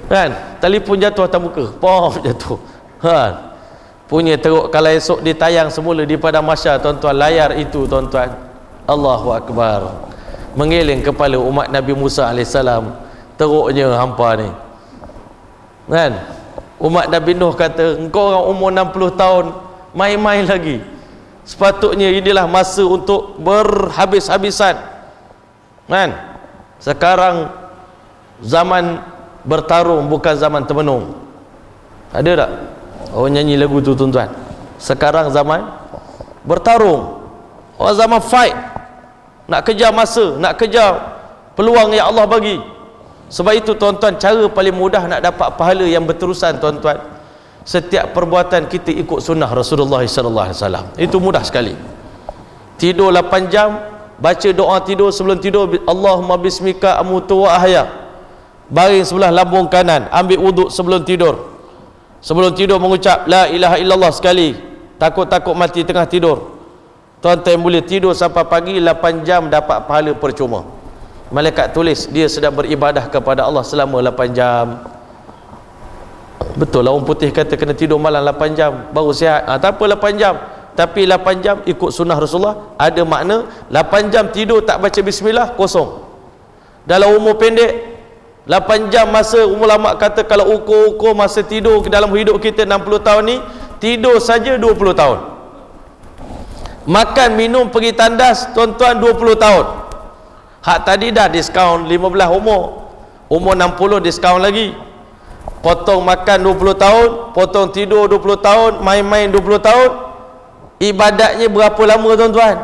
Speaker 1: kan, telefon jatuh atas muka, pom jatuh kan. Punya teruk kalau esok ditayang semula di padang mahsyar tuan-tuan, layar itu tuan-tuan, Allahu Akbar, mengiling kepala umat Nabi Musa AS. Teruknya hampa ni kan. Umat Nabi Nuh kata, engkau orang umur 60 tahun main-main lagi, sepatutnya inilah masa untuk berhabis-habisan kan. Sekarang zaman bertarung bukan zaman termenung. Ada tak orang nyanyi lagu tu tuan-tuan? Sekarang zaman bertarung, orang zaman fight, nak kejar masa, nak kejar peluang yang Allah bagi. Sebab itu tuan-tuan, cara paling mudah nak dapat pahala yang berterusan tuan-tuan, setiap perbuatan kita ikut sunnah Rasulullah SAW. Itu mudah sekali. Tidur 8 jam, baca doa tidur sebelum tidur, Allahumma bismika amutu wa ahya, baring sebelah lambung kanan, ambil wuduk sebelum tidur. Sebelum tidur mengucap la ilaha illallah sekali, takut-takut mati tengah tidur. Tuan-tuan boleh tidur sampai pagi 8 jam dapat pahala percuma. Malaikat tulis dia sedang beribadah kepada Allah selama 8 jam. Betul lah orang putih kata kena tidur malam 8 jam baru sihat. Tak apa 8 jam, tapi 8 jam ikut sunnah Rasulullah. Ada makna 8 jam tidur tak baca bismillah, kosong. Dalam umur pendek 8 jam masa, ulama kata kalau ukur-ukur masa tidur dalam hidup kita 60 tahun ni, tidur saja 20 tahun. Makan minum pergi tandas tuan-tuan 20 tahun. Hak tadi dah diskaun 15 umur 60 diskaun lagi. Potong makan 20 tahun, potong tidur 20 tahun, main-main 20 tahun. Ibadatnya berapa lama tuan-tuan?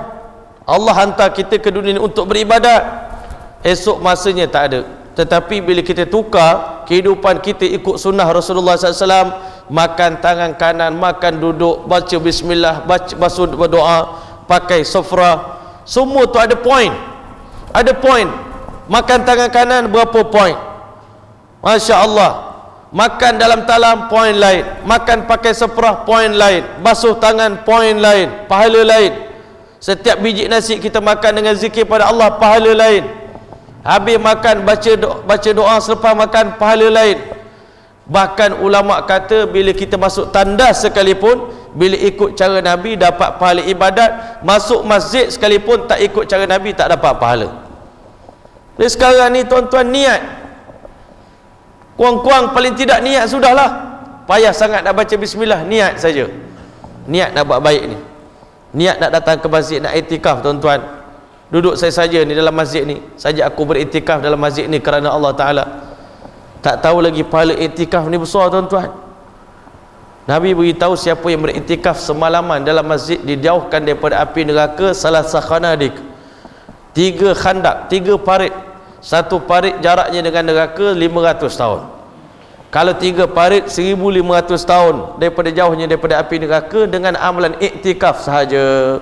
Speaker 1: Allah hantar kita ke dunia ini untuk beribadat. Esok masanya tak ada. Tetapi bila kita tukar kehidupan kita ikut sunnah Rasulullah SAW, makan tangan kanan, makan duduk, baca bismillah, basuh berdoa, pakai sofra, semua tu ada point. Ada point. Makan tangan kanan berapa point? Masya Allah. Makan dalam talam point lain, makan pakai sofra point lain, basuh tangan point lain, pahala lain. Setiap biji nasi kita makan dengan zikir pada Allah, pahala lain. Habis makan baca doa selepas makan, pahala lain. Bahkan ulama kata bila kita masuk tandas sekalipun, bila ikut cara Nabi dapat pahala ibadat. Masuk masjid sekalipun tak ikut cara Nabi tak dapat pahala. Jadi sekarang ni tuan-tuan, niat kuang-kuang paling tidak niat sudahlah. Payah sangat nak baca bismillah, niat saja. Niat nak buat baik ni, niat nak datang ke masjid, nak iktikaf tuan-tuan. Duduk saya saja ni dalam masjid ni, saja aku beriktikaf dalam masjid ni kerana Allah Ta'ala. Tak tahu lagi pahala iktikaf ni besar tuan-tuan. Nabi beritahu siapa yang beriktikaf semalaman dalam masjid dijauhkan daripada api neraka salasah khanadik, 3 khandak, 3 parit. Satu parit jaraknya dengan neraka 500 tahun. Kalau 3 parit 1500 tahun daripada jauhnya daripada api neraka, dengan amalan iktikaf sahaja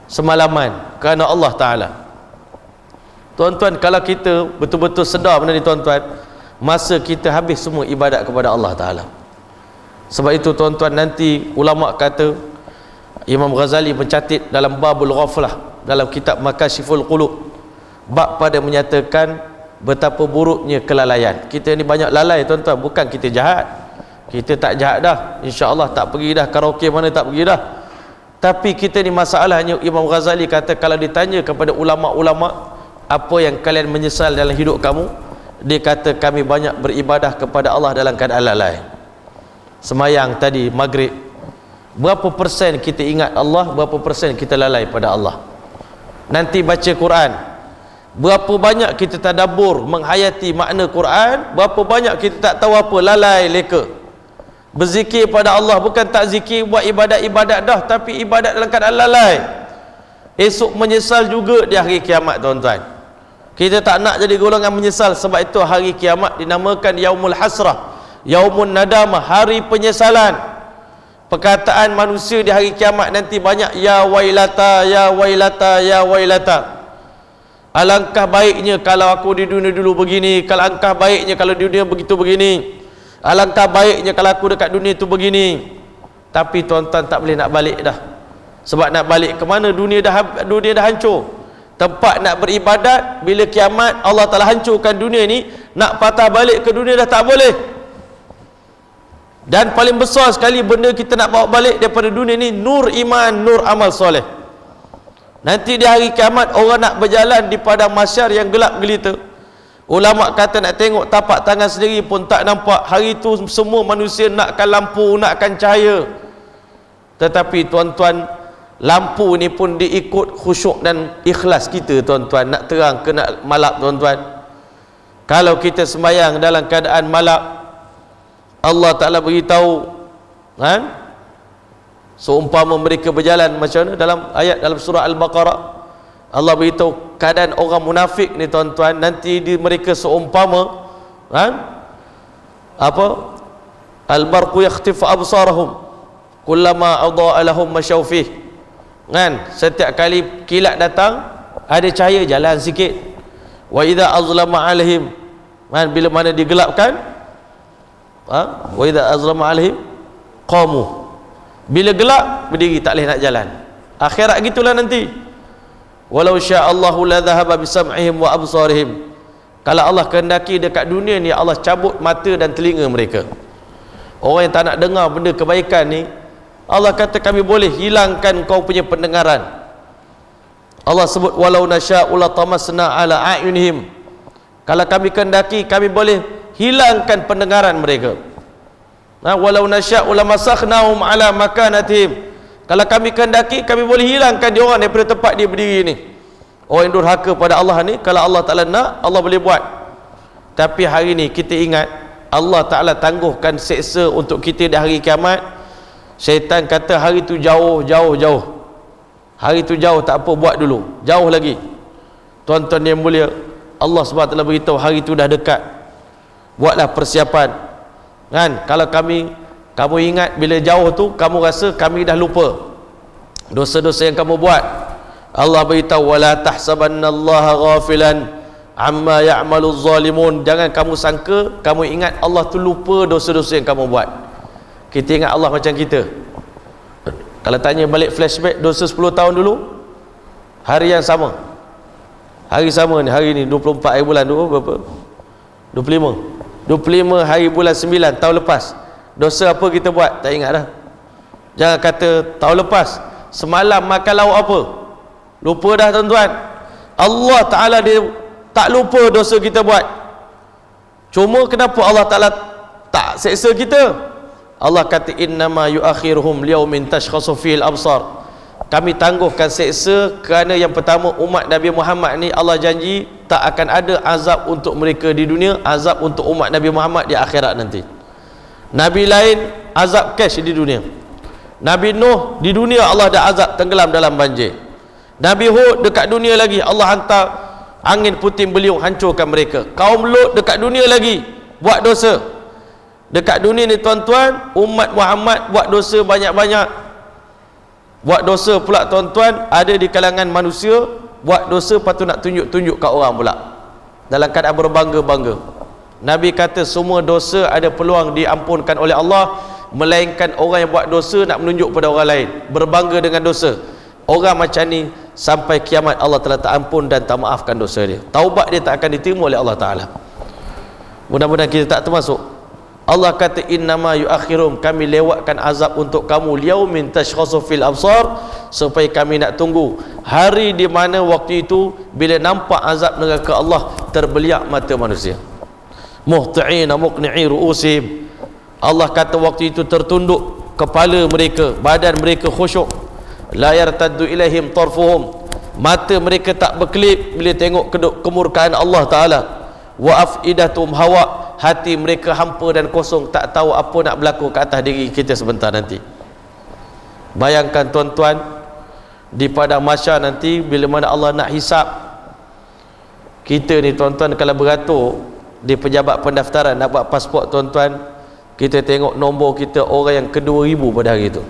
Speaker 1: semalaman kerana Allah Ta'ala. Tuan-tuan, kalau kita betul-betul sedar benda ni tuan-tuan, masa kita habis semua ibadat kepada Allah Ta'ala. Sebab itu tuan-tuan, nanti ulama kata, Imam Ghazali mencatat dalam Babul Ghaflah dalam kitab Makashiful Qulub, bab pada menyatakan betapa buruknya kelalaian. Kita ni banyak lalai tuan-tuan, bukan kita jahat. Kita tak jahat dah, insya-Allah tak pergi dah karaoke mana, tak pergi dah. Tapi kita ni masalahnya, Imam Ghazali kata kalau ditanya kepada ulama-ulama apa yang kalian menyesal dalam hidup kamu, dia kata kami banyak beribadah kepada Allah dalam keadaan lalai. Semayang tadi maghrib, berapa persen kita ingat Allah, berapa persen kita lalai pada Allah. Nanti baca Quran, berapa banyak kita tadabbur menghayati makna Quran, berapa banyak kita tak tahu apa, lalai leka. Berzikir pada Allah, bukan tak zikir, buat ibadat-ibadat dah, tapi ibadat dalam keadaan lalai. Esok menyesal juga di hari kiamat tuan-tuan. Kita tak nak jadi golongan menyesal. Sebab itu hari kiamat dinamakan Yaumul Hasrah, Yaumun Nadamah, hari penyesalan. Perkataan manusia di hari kiamat nanti banyak, ya wailata, ya wailata, ya wailata. Alangkah baiknya kalau aku di dunia dulu begini, kalau alangkah baiknya kalau di dunia begitu begini, alangkah baiknya kalau aku dekat dunia itu begini. Tapi tuan-tuan tak boleh nak balik dah. Sebab nak balik ke mana? Dunia dah hancur. Tempat nak beribadat, bila kiamat Allah Ta'ala hancurkan dunia ni, nak patah balik ke dunia dah tak boleh. Dan paling besar sekali benda kita nak bawa balik daripada dunia ni, nur iman, nur amal soleh. Nanti di hari kiamat orang nak berjalan di padang mahsyar yang gelap gelita. Ulama kata nak tengok tapak tangan sendiri pun tak nampak. Hari itu semua manusia nakkan lampu, nakkan cahaya. Tetapi tuan-tuan, lampu ni pun diikut khusyuk dan ikhlas kita tuan-tuan, nak terang ke nak malap tuan-tuan. Kalau kita sembahyang dalam keadaan malap, Allah Ta'ala beritahu kan, seumpama mereka berjalan macam mana dalam ayat dalam surah Al-Baqarah, Allah beritahu keadaan orang munafik ni tuan-tuan, nanti mereka seumpama kan, apa, al-barqu yakhtifu absarahum kullama adha'a lahum masyaw fih kan, setiap kali kilat datang ada cahaya jalan sikit. Wa idza azlama alaihim kan, bila mana digelapkan, wa idza azlama alaihim qamu, bila gelap berdiri tak boleh nak jalan. Akhirat gitulah nanti. Walau sya'allahu la dhahaba bisam'ihim wa absarihim, kalau Allah kehendaki dekat dunia ni Allah cabut mata dan telinga mereka. Orang yang tak nak dengar benda kebaikan ni, Allah kata kami boleh hilangkan kau punya pendengaran. Allah sebut walau nasya'u la tamasna ala a'yunihim, kalau kami kehendaki kami boleh hilangkan pendengaran mereka. Walau nasya'u la masakhnahum ala makanatihim, kalau kami kehendaki kami boleh hilangkan dia orang daripada tempat dia berdiri ni. Orang yang durhaka pada Allah ni, kalau Allah Ta'ala nak, Allah boleh buat. Tapi hari ni kita ingat Allah Ta'ala tangguhkan seksa untuk kita di hari kiamat. Syaitan kata hari tu jauh. Hari tu jauh, tak apa, buat dulu, jauh lagi. Tuan-tuan yang mulia, Allah SWT beritahu hari tu dah dekat. Buatlah persiapan kan. Kalau kamu ingat bila jauh tu, kamu rasa kami dah lupa dosa-dosa yang kamu buat. Allah beritahu wala tahsabannallaha ghafilan amma ya'maluz zalimun, jangan kamu sangka, kamu ingat Allah tu lupa dosa-dosa yang kamu buat. Kita ingat Allah macam kita. Kalau tanya balik flashback dosa 10 tahun dulu, hari yang sama, hari sama ni, hari ni 24 hari bulan berapa? 25 hari bulan 9 tahun lepas. Dosa apa kita buat? Tak ingat dah. Jangan kata tahun lepas, semalam makan lauk apa, lupa dah tuan-tuan. Allah Ta'ala dia tak lupa dosa kita buat. Cuma kenapa Allah Ta'ala tak seksa kita? Allah kata innama yuakhiruhum liyaumin tashkhasu fil absar, kami tangguhkan seksa kerana yang pertama, umat Nabi Muhammad ni Allah janji tak akan ada azab untuk mereka di dunia, azab untuk umat Nabi Muhammad di akhirat nanti. Nabi lain azab cash di dunia. Nabi Nuh di dunia Allah dah azab tenggelam dalam banjir. Nabi Hud dekat dunia lagi Allah hantar angin puting beliung hancurkan mereka. Kaum Lut dekat dunia lagi buat dosa. Dekat dunia ni tuan-tuan, umat Muhammad buat dosa banyak-banyak. Buat dosa pula tuan-tuan, ada di kalangan manusia buat dosa lepas tu nak tunjuk-tunjuk kat orang pula, dalam keadaan berbangga-bangga. Nabi kata semua dosa ada peluang diampunkan oleh Allah melainkan orang yang buat dosa nak menunjuk pada orang lain, berbangga dengan dosa. Orang macam ni sampai kiamat Allah telah tak ampun dan tak maafkan dosa dia. Taubat dia tak akan diterima oleh Allah Ta'ala. Mudah-mudahan kita tak termasuk. Allah kata innama yuakhirum, kami lewatkan azab untuk kamu liyaumin tashkhasu fil absar, supaya kami nak tunggu hari di mana waktu itu bila nampak azab neraka Allah terbeliak mata manusia. Muhti'ina muqni'i ru'usihim, Allah kata waktu itu tertunduk kepala mereka, badan mereka khusyuk. La yartaddu ilaihim tarfuhum, mata mereka tak berkelip bila tengok kemurkaan Allah Ta'ala. Wa afidatum hawa, hati mereka hampa dan kosong, tak tahu apa nak berlaku ke atas diri kita sebentar nanti. Bayangkan tuan-tuan, di padang mahsyar nanti bila mana Allah nak hisap kita ni tuan-tuan, kalau beratur di pejabat pendaftaran nak buat pasport tuan-tuan, kita tengok nombor kita orang yang ke-2000 pada hari itu,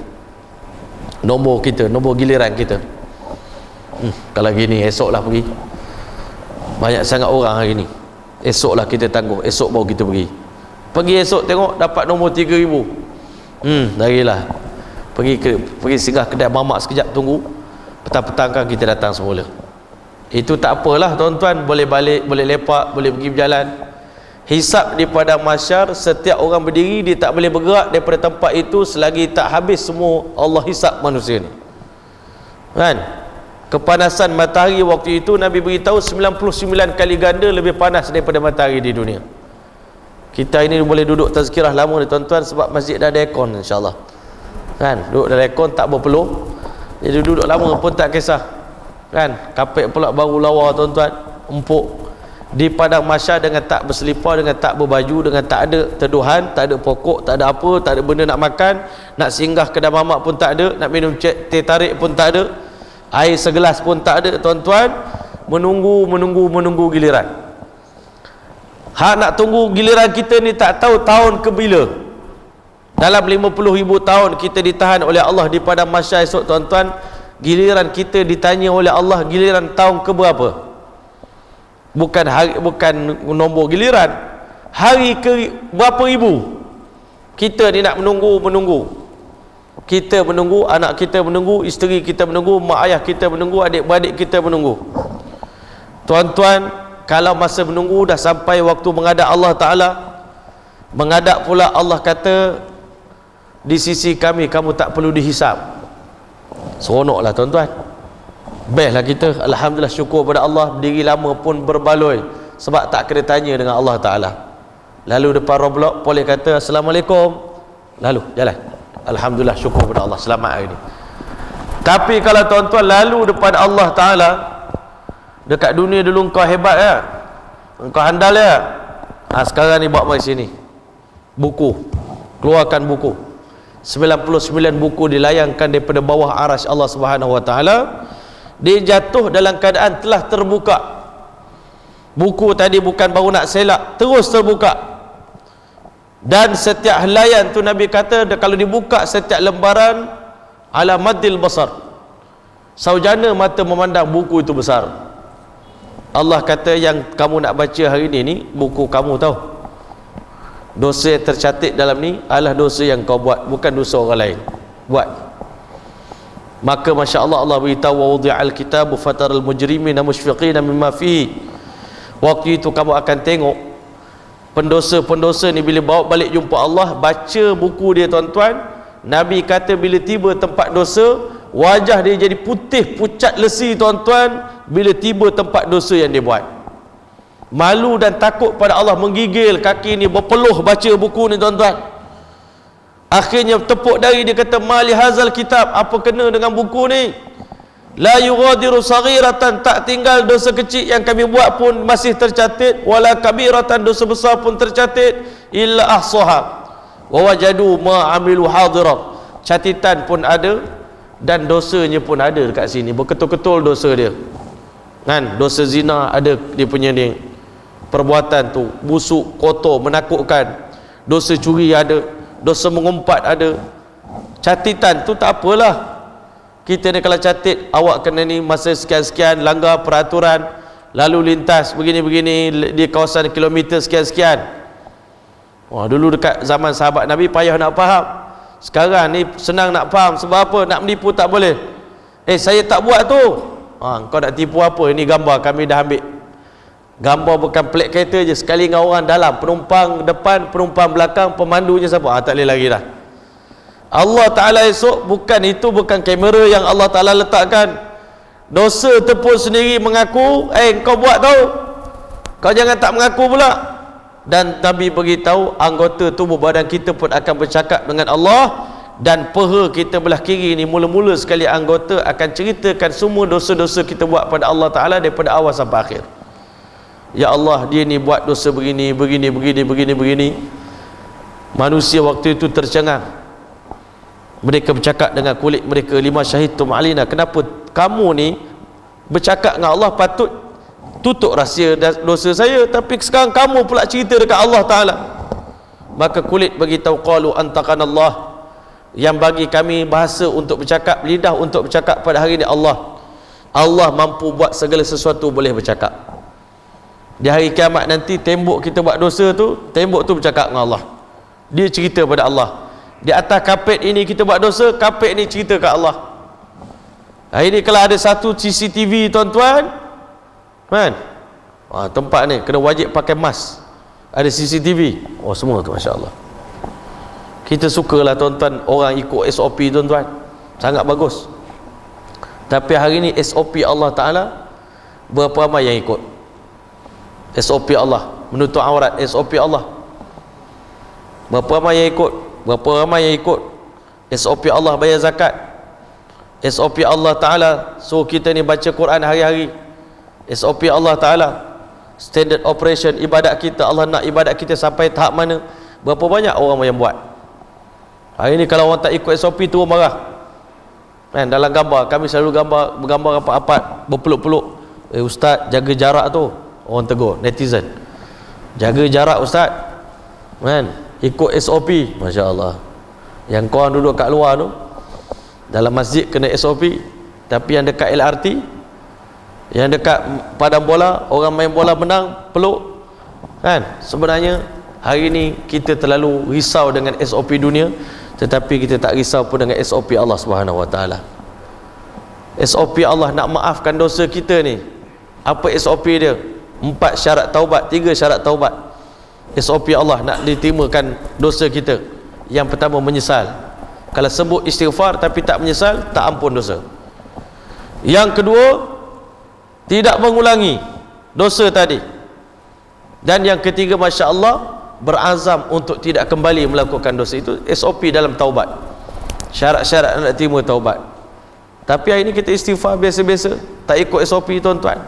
Speaker 1: nombor kita, nombor giliran kita. Kalau gini esoklah pergi, banyak sangat orang hari ni, esoklah kita tangguh, esok baru kita pergi esok tengok dapat nombor 3000. Darilah pergi singgah kedai mamak sekejap, tunggu petang-petang kan kita datang semula. Itu tak apalah tuan-tuan, boleh balik, boleh lepak, boleh pergi berjalan. Hisab di padang mahsyar, setiap orang berdiri dia tak boleh bergerak daripada tempat itu selagi tak habis semua Allah hisab manusia ni, kan? Kepanasan matahari waktu itu Nabi beritahu 99 kali ganda lebih panas daripada matahari di dunia. Kita ini boleh duduk tazkirah lama ni tuan-tuan, sebab masjid dah ada aircon insyaAllah, kan? Duduk dalam aircon tak berpeluh, jadi duduk lama pun tak kisah, kan? Kapek pula baru lawa tuan-tuan, empuk. Di padang mahsyar dengan tak berselipar, dengan tak berbaju, dengan tak ada teduhan, tak ada pokok, tak ada apa, tak ada benda nak makan, nak singgah kedai mamak pun tak ada, nak minum teh tarik pun tak ada, air segelas pun tak ada tuan-tuan. Menunggu giliran. Nak tunggu giliran kita ni tak tahu tahun ke bila. Dalam 50,000 tahun kita ditahan oleh Allah di padang mahsyar esok tuan-tuan. Giliran kita ditanya oleh Allah giliran tahun ke berapa. Bukan hari, bukan nombor giliran, hari ke berapa ribu. Kita ni nak menunggu. Kita menunggu, anak kita menunggu, isteri kita menunggu, mak ayah kita menunggu, adik-beradik kita menunggu. Tuan-tuan, kalau masa menunggu dah sampai waktu menghadap Allah Ta'ala, menghadap pula Allah kata di sisi kami kamu tak perlu dihisap. Seronoklah tuan-tuan, best lah kita. Alhamdulillah, syukur pada Allah, berdiri lama pun berbaloi sebab tak kena tanya dengan Allah Ta'ala. Lalu depan roblok boleh kata Assalamualaikum, lalu jalan. Alhamdulillah, syukur pada Allah, selamat hari ni. Tapi kalau tuan-tuan lalu depan Allah Ta'ala, dekat dunia dulu engkau hebat ya, engkau handal ya, sekarang ni bawa mari sini buku, keluarkan buku. 99 buku dilayangkan daripada bawah arasy Allah Subhanahu Wa Ta'ala. Dia jatuh dalam keadaan telah terbuka. Buku tadi bukan baru nak selak, terus terbuka. Dan setiap helaian tu Nabi kata kalau dibuka setiap lembaran ala maddil basar, saujana mata memandang buku itu besar. Allah kata yang kamu nak baca hari ni buku kamu tahu. Dosa yang tercatat dalam ni adalah dosa yang kau buat, bukan dosa orang lain buat. Maka Masya Allah, Allah beritahu wa wudi'al kitabu fataral mujrimina mushfiqina mimma fihi. Waktu itu kamu akan tengok pendosa-pendosa ni bila bawa balik jumpa Allah, baca buku dia tuan-tuan. Nabi kata bila tiba tempat dosa, wajah dia jadi putih pucat lesi tuan-tuan, bila tiba tempat dosa yang dia buat. Malu dan takut pada Allah, menggigil kaki ni berpeluh baca buku ni tuan-tuan. Akhirnya tepuk dari, dia kata mali hazal kitab, apa kena dengan buku ni? La yughadiru saghiratan, tak tinggal dosa kecil yang kami buat pun masih tercatat, wala kabiratan, dosa besar pun tercatat, illa ahsaha wa wajadu ma amilu hadira. Catatan pun ada dan dosanya pun ada dekat sini, betul-betul dosa dia, kan? Dosa zina ada dia punya ni, perbuatan tu busuk, kotor, menakutkan. Dosa curi ada, dosa mengumpat ada. Catatan tu tak apalah, kita ni kalau catat awak kena ni masa sekian-sekian, langgar peraturan lalu lintas begini-begini di kawasan kilometer sekian-sekian. Wah, dulu dekat zaman sahabat Nabi payah nak faham.
Speaker 2: Sekarang ni senang nak faham. Sebab apa? Nak menipu tak boleh. Saya tak buat tu. Kau nak tipu apa? Ini gambar kami dah ambil. Gambar bukan plate kereta je, sekali dengan orang dalam, penumpang depan, penumpang belakang, pemandunya siapa? Tak boleh lagi dah. Allah Ta'ala esok bukan kamera yang Allah Ta'ala letakkan. Dosa tu pun sendiri mengaku, kau buat tau, kau jangan tak mengaku pula. Dan Nabi beritahu anggota tubuh badan kita pun akan bercakap dengan Allah, dan peha kita belah kiri ni mula-mula sekali anggota akan ceritakan semua dosa-dosa kita buat pada Allah Ta'ala daripada awal sampai akhir. Ya Allah, dia ni buat dosa begini. Manusia waktu itu tercengang. Mereka bercakap dengan kulit mereka, lima syahidtum alina, kenapa kamu ni bercakap dengan Allah, patut tutup rahsia dosa saya, tapi sekarang kamu pula cerita dekat Allah Ta'ala. Maka kulit beritahu, qalu antaqana Allah, yang bagi kami bahasa untuk bercakap, lidah untuk bercakap pada hari ini Allah. Allah mampu buat segala sesuatu boleh bercakap. Di hari kiamat nanti, tembok kita buat dosa tu, tembok tu bercakap dengan Allah, dia cerita pada Allah. Di atas kapet ini kita buat dosa, kapet ni cerita kat Allah. Hari ni kalau ada satu CCTV tuan-tuan, kan, tempat ni kena wajib pakai mask, ada CCTV, semua tu Masya Allah. Kita sukalah tuan-tuan orang ikut SOP tuan-tuan, sangat bagus. Tapi hari ni SOP Allah Ta'ala, berapa ramai yang ikut SOP Allah? Menutup aurat, SOP Allah, berapa ramai yang ikut? Berapa ramai yang ikut SOP Allah bayar zakat, SOP Allah Ta'ala suruh kita ni baca Quran hari-hari, SOP Allah Ta'ala standard operation ibadat kita, Allah nak ibadat kita sampai tahap mana, berapa banyak orang yang buat. Hari ni kalau orang tak ikut SOP tu marah, kan? Dalam gambar kami selalu bergambar rapat-rapat berpeluk-peluk, ustaz jaga jarak tu, orang tegur, netizen, jaga jarak ustaz, kan, ikut SOP. Masya Allah, yang korang duduk kat luar tu, dalam masjid kena SOP, tapi yang dekat LRT, yang dekat padang bola, orang main bola menang peluk, kan? Sebenarnya hari ni kita terlalu risau dengan SOP dunia, tetapi kita tak risau pun dengan SOP Allah Subhanahu Wa Taala. SOP Allah nak maafkan dosa kita ni, apa SOP dia? 4 syarat taubat, 3 syarat taubat. SOP Allah nak diterimakan dosa kita. Yang pertama, menyesal. Kalau sebut istighfar tapi tak menyesal, tak ampun dosa. Yang kedua, tidak mengulangi dosa tadi. Dan yang ketiga, Masya Allah, berazam untuk tidak kembali melakukan dosa. Itu SOP dalam taubat, syarat-syarat nak terima taubat. Tapi hari ini kita istighfar biasa-biasa, tak ikut SOP tuan-tuan,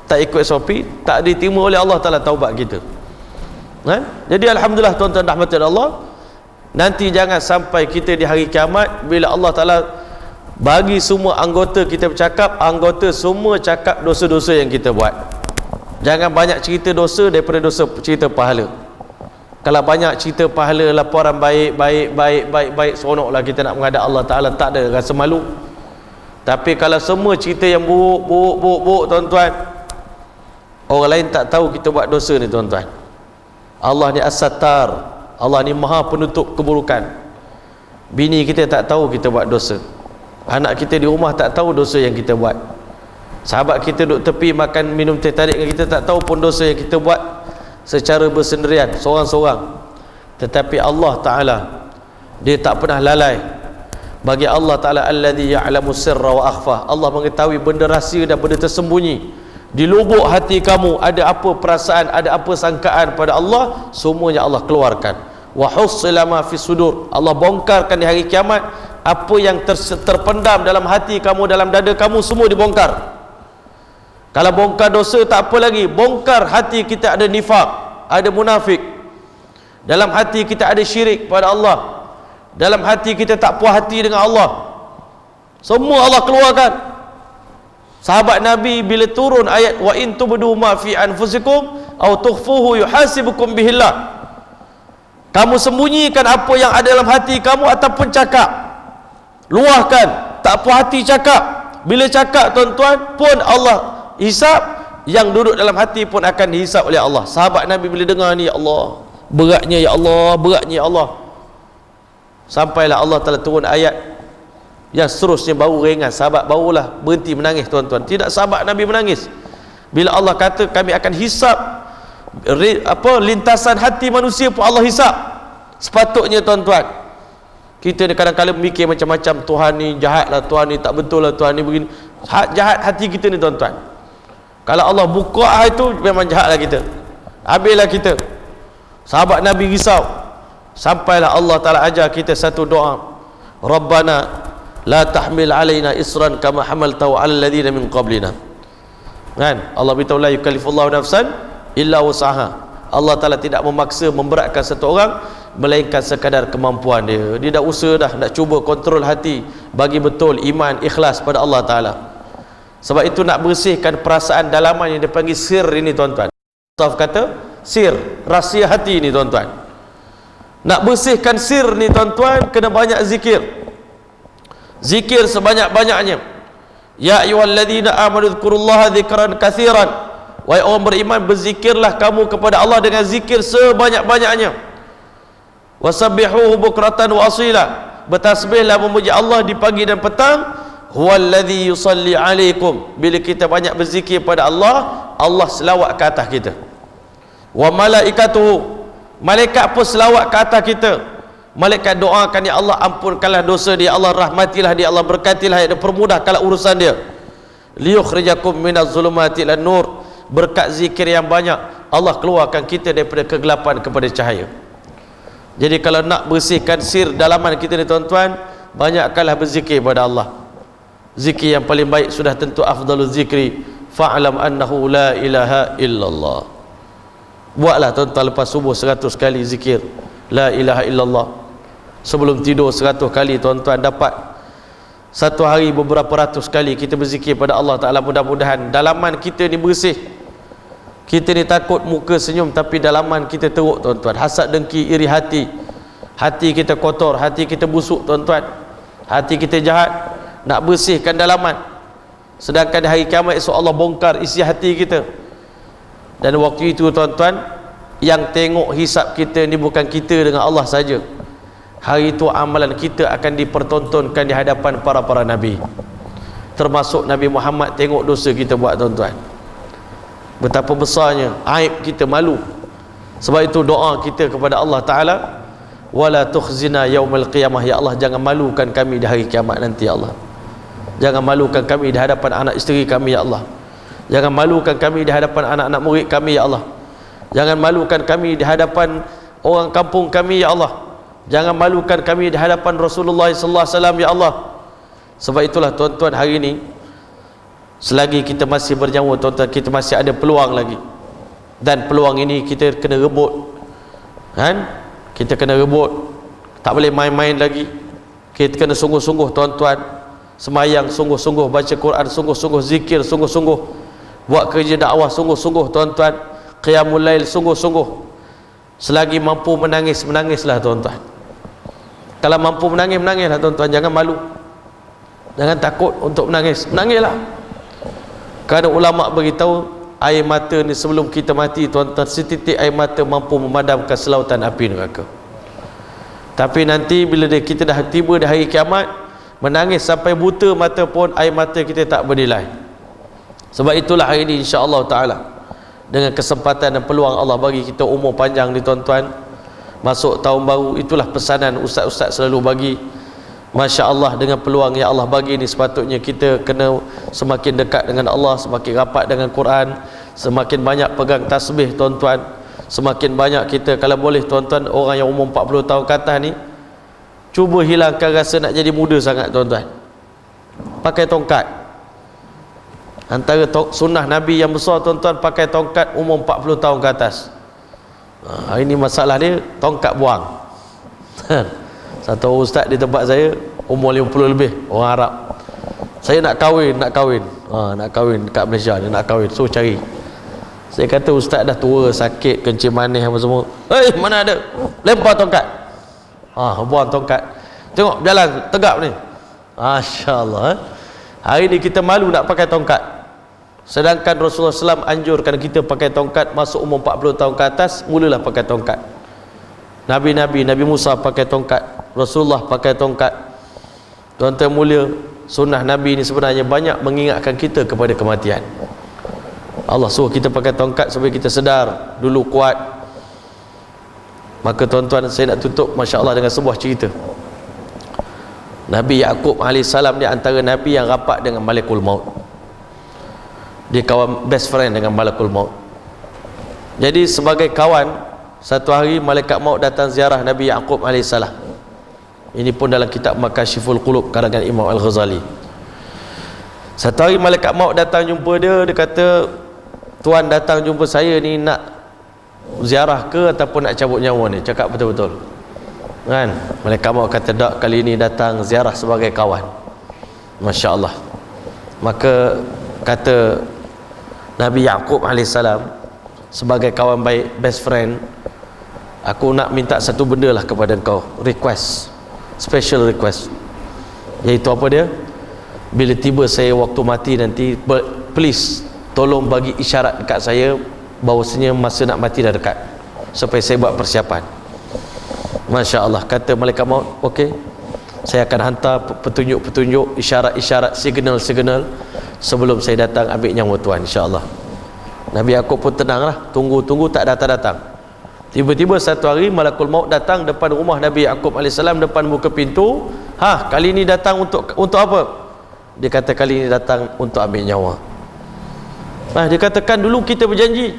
Speaker 2: tak ikut SOP, tak diterima oleh Allah Ta'ala taubat kita. Jadi Alhamdulillah tuan-tuan rahmati Allah, nanti jangan sampai kita di hari kiamat, bila Allah Ta'ala bagi semua anggota kita bercakap, anggota semua cakap dosa-dosa yang kita buat. Jangan banyak cerita dosa daripada dosa cerita pahala. Kalau banyak cerita pahala, laporan baik, seronoklah kita nak menghadap Allah Ta'ala, tak ada rasa malu. Tapi kalau semua cerita yang buruk tuan-tuan, orang lain tak tahu kita buat dosa ni tuan-tuan. Allah ni As-Sattar, Allah ni maha penutup keburukan. Bini kita tak tahu kita buat dosa, anak kita di rumah tak tahu dosa yang kita buat, sahabat kita duduk tepi makan minum teh tarik dengan kita tak tahu pun dosa yang kita buat secara bersendirian, seorang-seorang. Tetapi Allah Ta'ala, dia tak pernah lalai. Bagi Allah Ta'ala, alladhi ya'lamu sirra wa akhfa, Allah mengetahui benda rahsia dan benda tersembunyi. Di lubuk hati kamu ada apa perasaan, ada apa sangkaan pada Allah, semuanya Allah keluarkan. Wa hussila ma fi sudur, Allah bongkarkan di hari kiamat apa yang terpendam dalam hati kamu, dalam dada kamu, semua dibongkar. Kalau bongkar dosa tak apa lagi, bongkar hati kita ada nifak, ada munafik, dalam hati kita ada syirik pada Allah, dalam hati kita tak puas hati dengan Allah, semua Allah keluarkan. Sahabat Nabi bila turun ayat wa in tubdu ma fi anfusikum aw tukhfuhu yuhasibukum bihillah, kamu sembunyikan apa yang ada dalam hati kamu ataupun cakap, luahkan, tak puas hati cakap. Bila cakap tuan-tuan pun Allah hisap, yang duduk dalam hati pun akan dihisap oleh Allah. Sahabat Nabi bila dengar ni, ya Allah, beratnya ya Allah, beratnya ya Allah. Sampailah Allah Ta'ala turun ayat yang seterusnya baru ringan, sahabat barulah berhenti menangis tuan-tuan. Tidak sahabat Nabi menangis bila Allah kata kami akan hisap lintasan hati manusia pun Allah hisap. Sepatutnya tuan-tuan, kita ni kadang-kadang mikir macam-macam, Tuhan ni jahat lah, Tuhan ni tak betul lah, Tuhan ni begini. Jahat hati kita ni tuan-tuan. Kalau Allah buka itu memang jahat lah kita, habislah kita. Sahabat Nabi risau, sampailah Allah Ta'ala ajar kita satu doa, Rabbana la tahmil alaina isran kama hamaltahu ala alladhina min qablina. Kan Allah beritahu la yukallifullahu nafsan illa wusaha. Allah Ta'ala tidak memaksa memberatkan satu orang melainkan sekadar kemampuan dia. Dia dah usaha dah nak cuba kontrol hati, bagi betul iman ikhlas pada Allah Ta'ala. Sebab itu nak bersihkan perasaan dalaman yang dipanggil sir ini tuan-tuan. Ustaz kata sir, rahsia hati ni tuan-tuan. Nak bersihkan sir ni tuan-tuan, kena banyak zikir. Zikir sebanyak-banyaknya. Ya ayyuhalladzina amanu dzkurullaha dzikran katsiran. Wahai orang beriman, berzikirlah kamu kepada Allah dengan zikir sebanyak-banyaknya. Wasabbihuhu bukratan wa asila. Bertasbihlah memuji Allah di pagi dan petang. Huwallazi yusalli alaikum. Bila kita banyak berzikir pada Allah, Allah selawat ke atas kita. Wa malaikatuhu, malaikat pun selawat ke atas kita. Malaikat doakan, ya Allah ampunkanlah dosa dia, Allah rahmatilah dia, Allah berkatilah dia, permudahkanlah urusan dia. Liyukhrijakum minaz zulumati ilan nur. Berkat zikir yang banyak, Allah keluarkan kita daripada kegelapan kepada cahaya. Jadi kalau nak bersihkan sir dalaman kita ni tuan-tuan, banyakkanlah berzikir pada Allah. Zikir yang paling baik sudah tentu afdalul zikri fa'lam annahu la ilaha illallah. Buatlah tuan-tuan lepas subuh 100 kali zikir la ilaha illallah. Sebelum tidur 100 kali tuan-tuan. Dapat satu hari beberapa ratus kali kita berzikir pada Allah Ta'ala. Mudah-mudahan dalaman kita ni bersih. Kita ni takut muka senyum, tapi dalaman kita teruk tuan-tuan. Hasad, dengki, iri hati, hati kita kotor, hati kita busuk tuan-tuan, hati kita jahat. Nak bersihkan dalaman. Sedangkan di hari kiamat esok Allah bongkar isi hati kita. Dan waktu itu tuan-tuan, yang tengok hisap kita ni bukan kita dengan Allah saja. Hari itu amalan kita akan dipertontonkan di hadapan para Nabi. Termasuk Nabi Muhammad tengok dosa kita buat tuan-tuan. Betapa besarnya aib kita, malu. Sebab itu doa kita kepada Allah Ta'ala, wala tukhzina yaumal qiyamah. Ya Allah, jangan malukan kami di hari kiamat nanti ya Allah. Jangan malukan kami di hadapan anak isteri kami ya Allah. Jangan malukan kami di hadapan anak-anak murid kami ya Allah. Jangan malukan kami di hadapan orang kampung kami ya Allah. Jangan malukan kami di hadapan Rasulullah sallallahu alaihi wasallam ya Allah. Sebab itulah tuan-tuan, hari ini selagi kita masih bernyawa tuan-tuan, kita masih ada peluang lagi. Dan peluang ini kita kena rebut. Kan? Kita kena rebut. Tak boleh main-main lagi. Kita kena sungguh-sungguh tuan-tuan. Semayang sungguh-sungguh, baca Quran sungguh-sungguh, zikir sungguh-sungguh, buat kerja dakwah sungguh-sungguh tuan-tuan, qiyamul lail sungguh-sungguh. Selagi mampu menangis, menangislah tuan-tuan. Kalau mampu menangis, menangislah tuan-tuan. Jangan malu, jangan takut untuk menangis, menangislah. Kerana ulama beritahu, air mata ni sebelum kita mati tuan-tuan, setitik air mata mampu memadamkan selautan api neraka. Tapi nanti bila kita dah tiba di hari kiamat, menangis sampai buta mata pun air mata kita tak bernilai. Sebab itulah hari ini insya-Allah Ta'ala, dengan kesempatan dan peluang Allah bagi kita umur panjang ni tuan-tuan, masuk tahun baru, itulah pesanan ustaz-ustaz selalu bagi. Masya Allah, dengan peluang yang Allah bagi ni sepatutnya kita kena semakin dekat dengan Allah, semakin rapat dengan Quran, semakin banyak pegang tasbih tuan-tuan. Semakin banyak kita, kalau boleh tuan-tuan, orang yang umur 40 tahun ke atas ni, cuba hilangkan rasa nak jadi muda sangat tuan-tuan. Pakai tongkat. Antara sunnah Nabi yang besar tuan-tuan, pakai tongkat umur 40 tahun ke atas. Hari ni masalah dia, tongkat buang. Satu ustaz di tempat saya umur 50 lebih, orang Arab. Saya nak kahwin. Nak kahwin dekat Malaysia ni, nak kahwin. So cari. Saya kata ustaz dah tua, sakit, kencing manis apa semua. Mana ada? Lempar tongkat. Buang tongkat. Tengok jalan tegap ni. Masya-Allah. Hari ni kita malu nak pakai tongkat. Sedangkan Rasulullah SAW anjurkan kita pakai tongkat masuk umur 40 tahun ke atas, mulalah pakai tongkat. Nabi-Nabi, Nabi Musa pakai tongkat, Rasulullah pakai tongkat. Tuan-tuan mulia, sunnah Nabi ni sebenarnya banyak mengingatkan kita kepada kematian. Allah suruh kita pakai tongkat supaya kita sedar dulu kuat. Maka tuan-tuan, saya nak tutup masya-Allah dengan sebuah cerita. Nabi Yaqub AS dia antara Nabi yang rapat dengan Malakul Maut. Dia kawan best friend dengan Malakul Maut. Jadi sebagai kawan, satu hari Malaikat Maut datang ziarah Nabi Yaqub AS. Ini pun dalam kitab Makashiful Qulub karangan Imam Al-Ghazali. Satu hari Malaikat Maut datang jumpa dia. Dia kata, tuan datang jumpa saya ni nak ziarah ke ataupun nak cabut nyawa ni? Cakap betul-betul kan? Malaikat Maut kata, tak, kali ni datang ziarah sebagai kawan. Masya Allah. Maka kata Nabi Yaqub AS sebagai kawan baik, best friend, aku nak minta satu benda lah kepada engkau, request, special request. Iaitu apa dia? Bila tiba saya waktu mati nanti, please tolong bagi isyarat dekat saya bahawasanya masa nak mati dah dekat, supaya saya buat persiapan. Masya Allah. Kata Malaikat Maut, okey, saya akan hantar petunjuk-petunjuk, isyarat-isyarat, signal-signal sebelum saya datang ambil nyawa tuan, insya-Allah. Nabi Yaqub pun tenang lah, tunggu-tunggu tak datang-datang. Tiba-tiba satu hari Malakul Maut datang depan rumah Nabi Yaqub AS, depan muka pintu. Kali ni datang untuk apa? Dia kata, kali ni datang untuk ambil nyawa. Dia katakan, dulu kita berjanji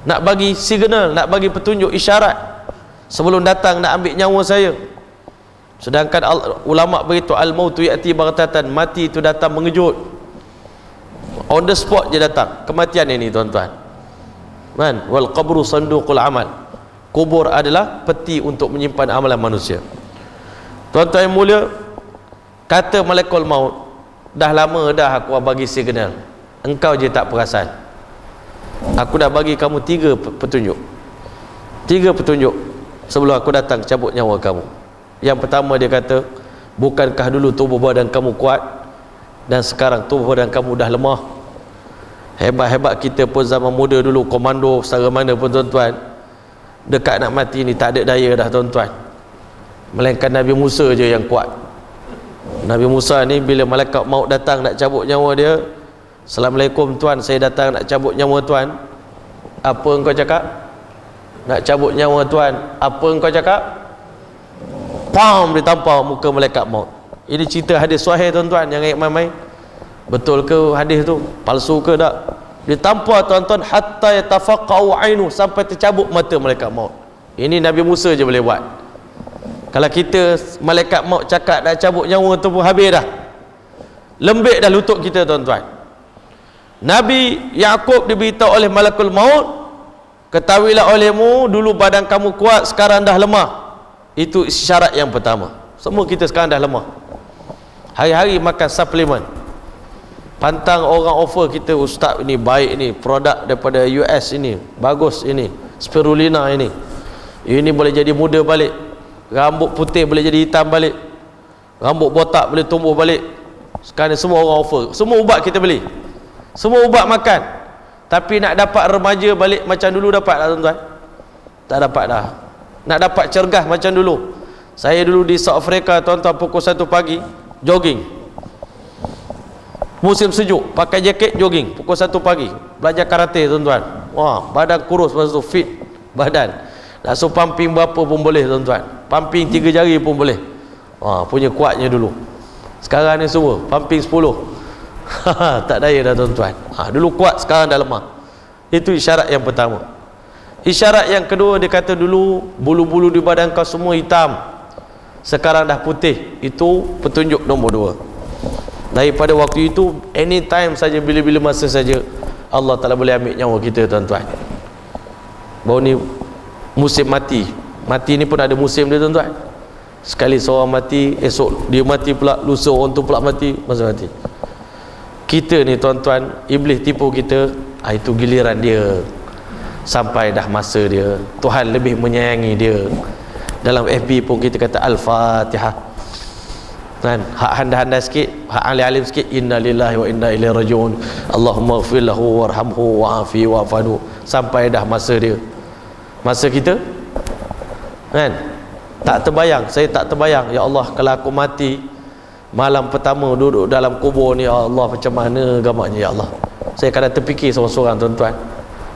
Speaker 2: nak bagi signal, nak bagi petunjuk, isyarat sebelum datang nak ambil nyawa saya. Sedangkan ulama beritahu al-mautu ya'ti baghtatan, mati itu datang mengejut, on the spot je datang. Kematian ini tuan-tuan kan, wal qabru sanduqul amal, kubur adalah peti untuk menyimpan amalan manusia. Tuan-tuan yang mulia, kata Malakul Maut, dah lama dah aku bagi signal, engkau je tak perasan. Aku dah bagi kamu 3 petunjuk sebelum aku datang cabut nyawa kamu. Yang pertama dia kata, bukankah dulu tubuh badan kamu kuat dan sekarang tubuh badan kamu dah lemah? Hebat-hebat kita pun zaman muda dulu, komando setara mana pun tuan-tuan, dekat nak mati ni tak ada daya dah tuan-tuan. Melainkan Nabi Musa je yang kuat. Nabi Musa ni bila Malaikat Maut datang nak cabut nyawa dia, Assalamualaikum tuan, saya datang nak cabut nyawa tuan. Apa engkau cakap? Nak cabut nyawa tuan. Apa engkau cakap? Pam, ditampar muka Malaikat Maut. Ini cerita hadis sahih tuan-tuan, jangan ingat main-main. Betul ke hadis tu? Palsu ke tak? Ditampar tuan-tuan hatta yatafaqau ainu, sampai tercabut mata Malaikat Maut. Ini Nabi Musa je boleh buat. Kalau kita Malaikat Maut cakap nak cabut nyawa tu pun habis dah. Lembik dah lutut kita tuan-tuan. Nabi Yaqub diberitahu oleh Malakul Maut, ketahuilah olehmu, dulu badan kamu kuat, sekarang dah lemah. Itu syarat yang pertama. Semua kita sekarang dah lemah. Hari-hari makan suplemen. Pantang orang offer kita, ustaz ini baik ni, produk daripada US ini, bagus ini, spirulina ini boleh jadi muda balik, rambut putih boleh jadi hitam balik, rambut botak boleh tumbuh balik. Sekarang semua orang offer, semua ubat kita beli, semua ubat makan. Tapi nak dapat remaja balik macam dulu dapat tak tuan-tuan? Tak dapat dah. Nak dapat cergas macam dulu. Saya dulu di South Africa tuan-tuan, pukul 1 pagi jogging, musim sejuk, pakai jaket jogging pukul 1 pagi, belajar karate tuan-tuan. Wah, badan kurus, masa tu fit badan. Nak suruh pumping berapa pun boleh tuan-tuan, pumping 3 jari pun boleh. Wah, punya kuatnya dulu. Sekarang ni semua pumping 10. Tak daya dah tuan-tuan. Dulu kuat, sekarang dah lemah. Itu isyarat yang pertama. Isyarat yang kedua, dia kata dulu bulu-bulu di badan kau semua hitam, sekarang dah putih. Itu petunjuk nombor 2. Daripada waktu itu, anytime saja, bila-bila masa saja, Allah Ta'ala boleh ambil nyawa kita tuan-tuan. Baru ni musim mati. Mati ni pun ada musim dia tuan-tuan. Sekali seorang mati, esok dia mati pula, lusa orang tu pula mati, masa mati. Kita ni tuan-tuan, iblis tipu kita. Itu giliran dia, sampai dah masa dia. Tuhan lebih menyayangi dia. Dalam FB pun kita kata Al-Fatihah kan, hak handai-handai sikit, hak alim-alim sikit, inna lillahi wa inna ilaihi rajiun, Allahumma ighfir lahu warhamhu wa'afi wa'fanu, sampai dah masa dia. Masa kita kan? Tak terbayang, saya tak terbayang, ya Allah, kalau aku mati malam pertama duduk dalam kubur ni, ya Allah, macam mana gamaknya, ya Allah. Saya kadang terfikir seorang-seorang, tuan-tuan.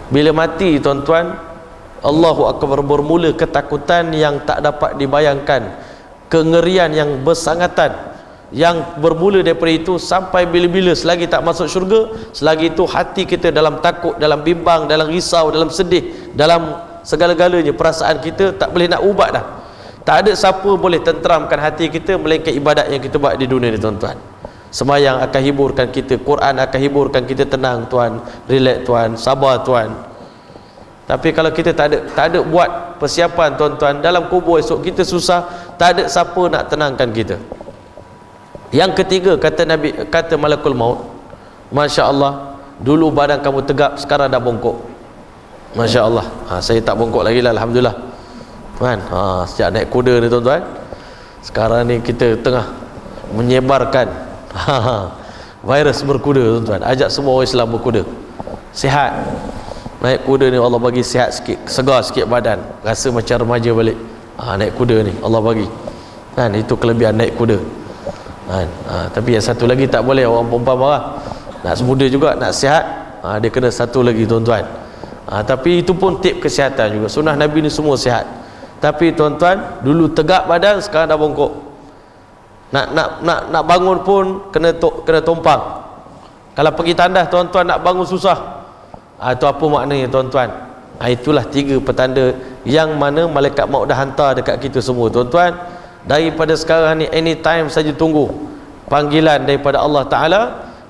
Speaker 2: Bila mati, tuan-tuan, Allahu Akbar, bermula ketakutan yang tak dapat dibayangkan, kengerian yang bersangatan, yang bermula daripada itu sampai bila-bila. Selagi tak masuk syurga, selagi itu hati kita dalam takut, dalam bimbang, dalam risau, dalam sedih, dalam segala-galanya. Perasaan kita tak boleh nak ubat dah. Tak ada siapa boleh tenteramkan hati kita melainkan ibadat yang kita buat di dunia ni, tuan-tuan. Sembahyang akan hiburkan kita, Quran akan hiburkan kita, tenang tuan, relax tuan, sabar tuan. Tapi kalau kita tak ada buat persiapan, tuan-tuan, dalam kubur esok kita susah, tak ada siapa nak tenangkan kita. Yang ketiga, kata malakul maut, Masya Allah, dulu badan kamu tegap, sekarang dah bongkok. Masya Allah. Saya tak bongkok lagi lah, Alhamdulillah, kan? Sejak naik kuda ni, tuan-tuan, sekarang ni kita tengah menyebarkan virus berkuda, tuan-tuan. Ajak semua orang Islam berkuda, sihat. Naik kuda ni Allah bagi sihat sikit, segar sikit badan, rasa macam remaja balik. Naik kuda ni Allah bagi, kan? Itu kelebihan naik kuda, kan? Tapi yang satu lagi tak boleh, orang perempuan marah. Nak semuda juga, nak sihat, dia kena satu lagi, tuan-tuan. Tapi itu pun tip kesihatan juga. Sunnah Nabi ni semua sihat. Tapi tuan-tuan, dulu tegak badan, sekarang dah bongkok. Nak bangun pun kena tumpang. Kalau pergi tandas, tuan-tuan, nak bangun susah. Itu apa maknanya, tuan-tuan? Itulah 3 petanda yang mana malaikat maut dah hantar dekat kita semua, tuan-tuan. Daripada sekarang ni, anytime saja tunggu panggilan daripada Allah Ta'ala.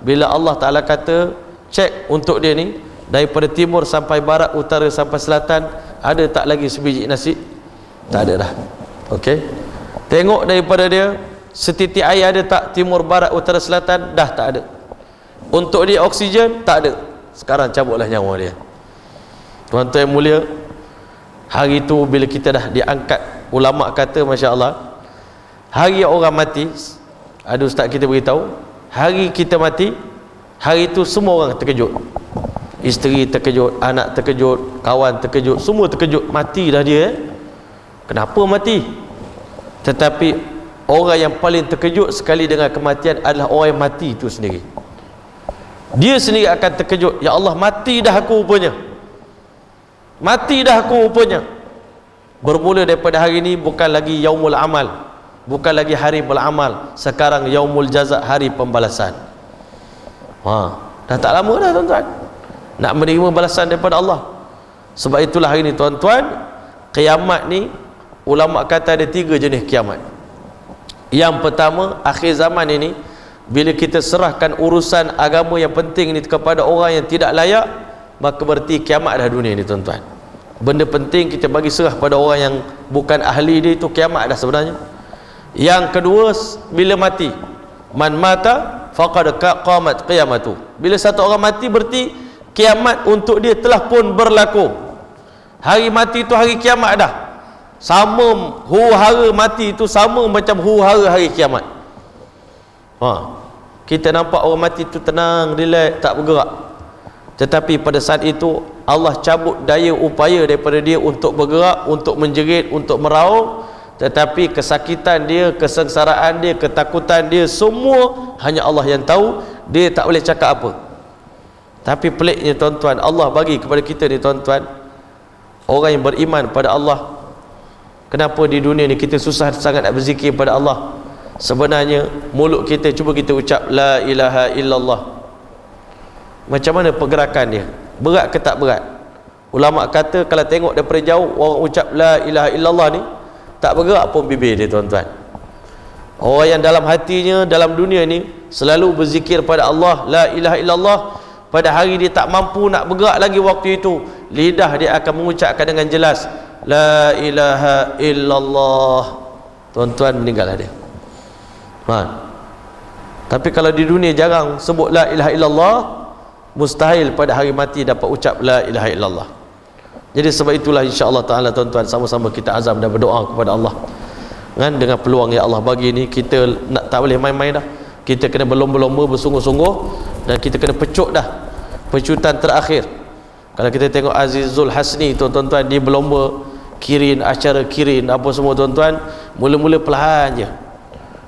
Speaker 2: Bila Allah Ta'ala kata cek untuk dia ni, daripada timur sampai barat, utara sampai selatan, ada tak lagi sebiji nasi? Tak ada dah. Okey, tengok daripada dia, setitik air ada tak timur, barat, utara, selatan? Dah tak ada. Untuk dia oksigen, tak ada. Sekarang cabutlah nyawa dia. Tuan-tuan yang mulia, hari itu bila kita dah diangkat, ulama kata, Masya Allah, hari orang mati, ada ustaz kita beritahu, hari kita mati, hari itu semua orang terkejut. Isteri terkejut, anak terkejut, kawan terkejut, semua terkejut. Mati dah dia, kenapa mati? Tetapi orang yang paling terkejut sekali dengan kematian adalah orang yang mati itu sendiri. Dia sendiri akan terkejut, ya Allah, mati dah aku rupanya, mati dah aku rupanya. Bermula daripada hari ini bukan lagi yaumul amal, bukan lagi hari beramal, sekarang yaumul jaza, hari pembalasan. Dah tak lama dah, tuan-tuan, nak menerima balasan daripada Allah. Sebab itulah hari ini, tuan-tuan, kiamat ni ulama kata ada 3 jenis kiamat. Yang pertama, akhir zaman ini, bila kita serahkan urusan agama yang penting ni kepada orang yang tidak layak, maka berarti kiamat dah dunia ni, tuan-tuan. Benda penting kita bagi serah pada orang yang bukan ahli dia, itu kiamat dah sebenarnya. Yang kedua, bila mati, man mata faqad qamat qiyamatu. Bila satu orang mati, berarti kiamat untuk dia telah pun berlaku. Hari mati itu hari kiamat dah. Sama huru-hara mati itu sama macam huru-hara hari kiamat. Kita nampak orang mati itu tenang, relax, tak bergerak. Tetapi pada saat itu Allah cabut daya upaya daripada dia untuk bergerak, untuk menjerit, untuk meraung. Tetapi kesakitan dia, kesengsaraan dia, ketakutan dia, semua hanya Allah yang tahu. Dia tak boleh cakap apa. Tapi peliknya, tuan-tuan, Allah bagi kepada kita ni, tuan-tuan, orang yang beriman pada Allah. Kenapa di dunia ni kita susah sangat nak berzikir pada Allah? Sebenarnya mulut kita, cuba kita ucap la ilaha illallah, macam mana pergerakan dia? Berat ke tak berat? Ulama kata kalau tengok daripada jauh orang ucap la ilaha illallah ni, tak bergerak pun bibir dia, tuan-tuan. Orang yang dalam hatinya, dalam dunia ni selalu berzikir pada Allah, la ilaha illallah, pada hari dia tak mampu nak bergerak lagi waktu itu, lidah dia akan mengucapkan dengan jelas la ilaha illallah, tuan-tuan, meninggallah dia. Tapi kalau di dunia jarang sebut la ilaha illallah, mustahil pada hari mati dapat ucap la ilaha illallah. Jadi sebab itulah insya-Allah taala, tuan-tuan, sama-sama kita azam dan berdoa kepada Allah, kan? Dengan peluang yang Allah bagi ni, kita tak boleh main-main dah. Kita kena berlomba-lomba, bersungguh-sungguh, dan kita kena pecut dah pecutan terakhir. Kalau kita tengok Azizul Hasni, tuan-tuan, dia berlomba kirin, acara kirin apa semua tuan-tuan, mula-mula perlahan je,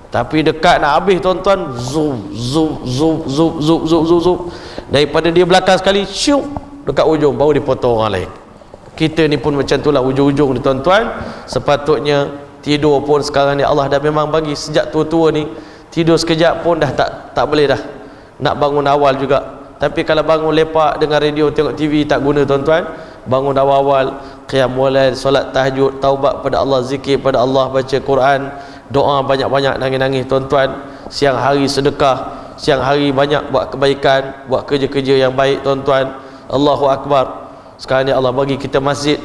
Speaker 2: tapi dekat nak habis tuan-tuan, zoom zoom zoom zoom zoom zoom zoom zoom, daripada dia belakang sekali syuk dekat ujung baru dipotong orang lain. Kita ni pun macam itulah ujung-ujung ni tuan-tuan. Sepatutnya tidur pun sekarang ni Allah dah memang bagi sejak tua-tua ni, tidur sekejap pun dah tak boleh dah, nak bangun awal juga. Tapi kalau bangun lepak dengan radio tengok TV tak guna tuan-tuan. Bangun awal-awal, qiyamul lail, solat tahajud, taubat pada Allah, zikir pada Allah, baca Quran, doa banyak-banyak, nangis-nangis tuan-tuan. Siang hari sedekah, siang hari banyak buat kebaikan, buat kerja-kerja yang baik tuan-tuan. Allahu Akbar. Sekarang ni Allah bagi kita masjid,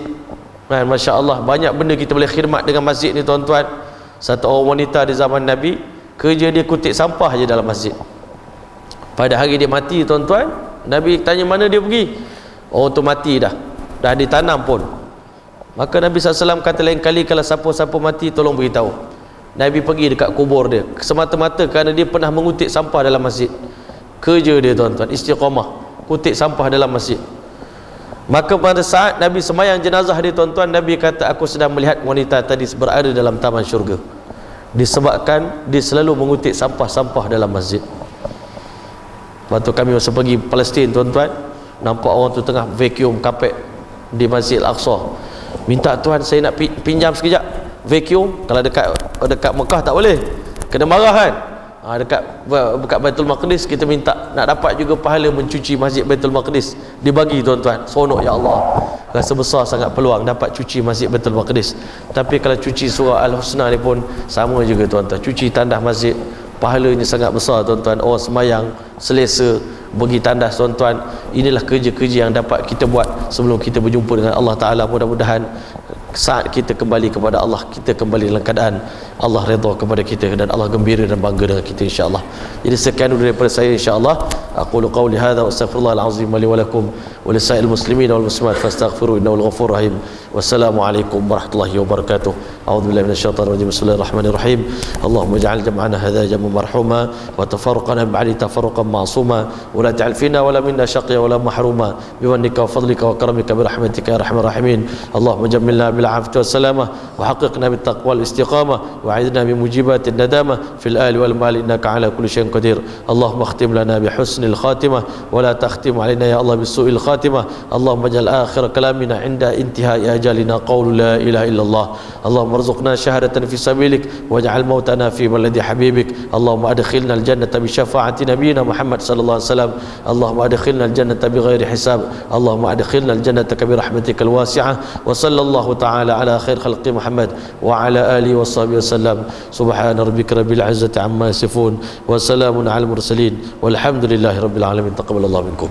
Speaker 2: Masya Allah, banyak benda kita boleh khidmat dengan masjid ni tuan-tuan. Satu orang wanita di zaman Nabi, kerja dia kutip sampah je dalam masjid. Pada hari dia mati tuan-tuan, Nabi tanya mana dia pergi, orang tu mati dah ditanam pun. Maka Nabi SAW kata lain kali kalau siapa-siapa mati tolong beritahu. Nabi pergi dekat kubur dia semata-mata kerana dia pernah mengutip sampah dalam masjid. Kerja dia tuan-tuan, istiqamah, kutip sampah dalam masjid. Maka pada saat Nabi sembahyang jenazah dia tuan-tuan, Nabi kata aku sedang melihat wanita tadi berada dalam taman syurga, disebabkan dia selalu mengutip sampah-sampah dalam masjid. Waktu kami masa pergi Palestin tuan-tuan, nampak orang tu tengah vacuum kapet di Masjid Al-Aqsa. Minta tuan saya nak pinjam sekejap vacuum. Kalau dekat Mekah tak boleh, kena marah kan. Dekat Baitul Maqdis kita minta nak dapat juga pahala mencuci Masjid Baitul Maqdis, dibagi tuan-tuan. Seronok ya Allah, rasa besar sangat peluang dapat cuci Masjid Baitul Maqdis. Tapi kalau cuci surah Al-Husna ni pun sama juga tuan-tuan, cuci tandas masjid, pahalanya sangat besar tuan-tuan. Orang semayang selesa, bagi tandas tuan-tuan. Inilah kerja-kerja yang dapat kita buat sebelum kita berjumpa dengan Allah Ta'ala. Mudah-mudahan saat kita kembali kepada Allah, kita kembali dalam keadaan Allah redha kepada kita dan Allah gembira dan bangga dengan kita, insya-Allah. Jadi sekian dulu daripada saya, insya-Allah. Aqulu qawli hadza wa astaghfirullahal azim li wa lakum wa lisa'il muslimin wal muslimat fastaghfiruhu innahu ghafurur rahim. Wassalamualaikum warahmatullahi wabarakatuh. A'udzubillahi minasyaitonir rajim. Bismillahirrahmanirrahim. Allahumma ij'al jam'ana hadza jam'an marhuma wa tafarruqana ba'di tafarruqan ma'suma wa la taj'al fina wa la minna shaqiyya wa la mahruma bimannika wa fadlika wa karamika bi rahmatika ya arhamar rahimin. Allahumma jammilna bil afwi was salamah wa haqqiqna bit taqwa wal istiqamah wa a'idna bi mujibatin nadamah fil ali wal mal innaka ala kulli syai'in qadir. Allahumma khtim lana bi husnil khatimah wa la takhtim alaina ya Allah bi su'il khatimah. Allahumma ij'al akhir kalamina 'inda intihai ajalina qawlu la ilaha illallah. Allahumma arzuqna syahadatan fi sabilik waj'al mautana fi baladi habibik. Allahumma adkhilna al jannata bi syafaati nabiyyina Muhammad sallallahu alaihi wasallam. Allahumma adkhilna al jannata bi ghairi hisab. Allahumma adkhilna al jannata bi rahmatikal wasi'ah. Wa sallallahu ta'ala ala khair khalqi Muhammad wa ala alihi wa sahbihi wasallam. Subhana rabbika rabbil izzati amma yasifun wa salamun alal mursalin walhamdulillahi rabbil alamin. Taqabbalallahu minkum.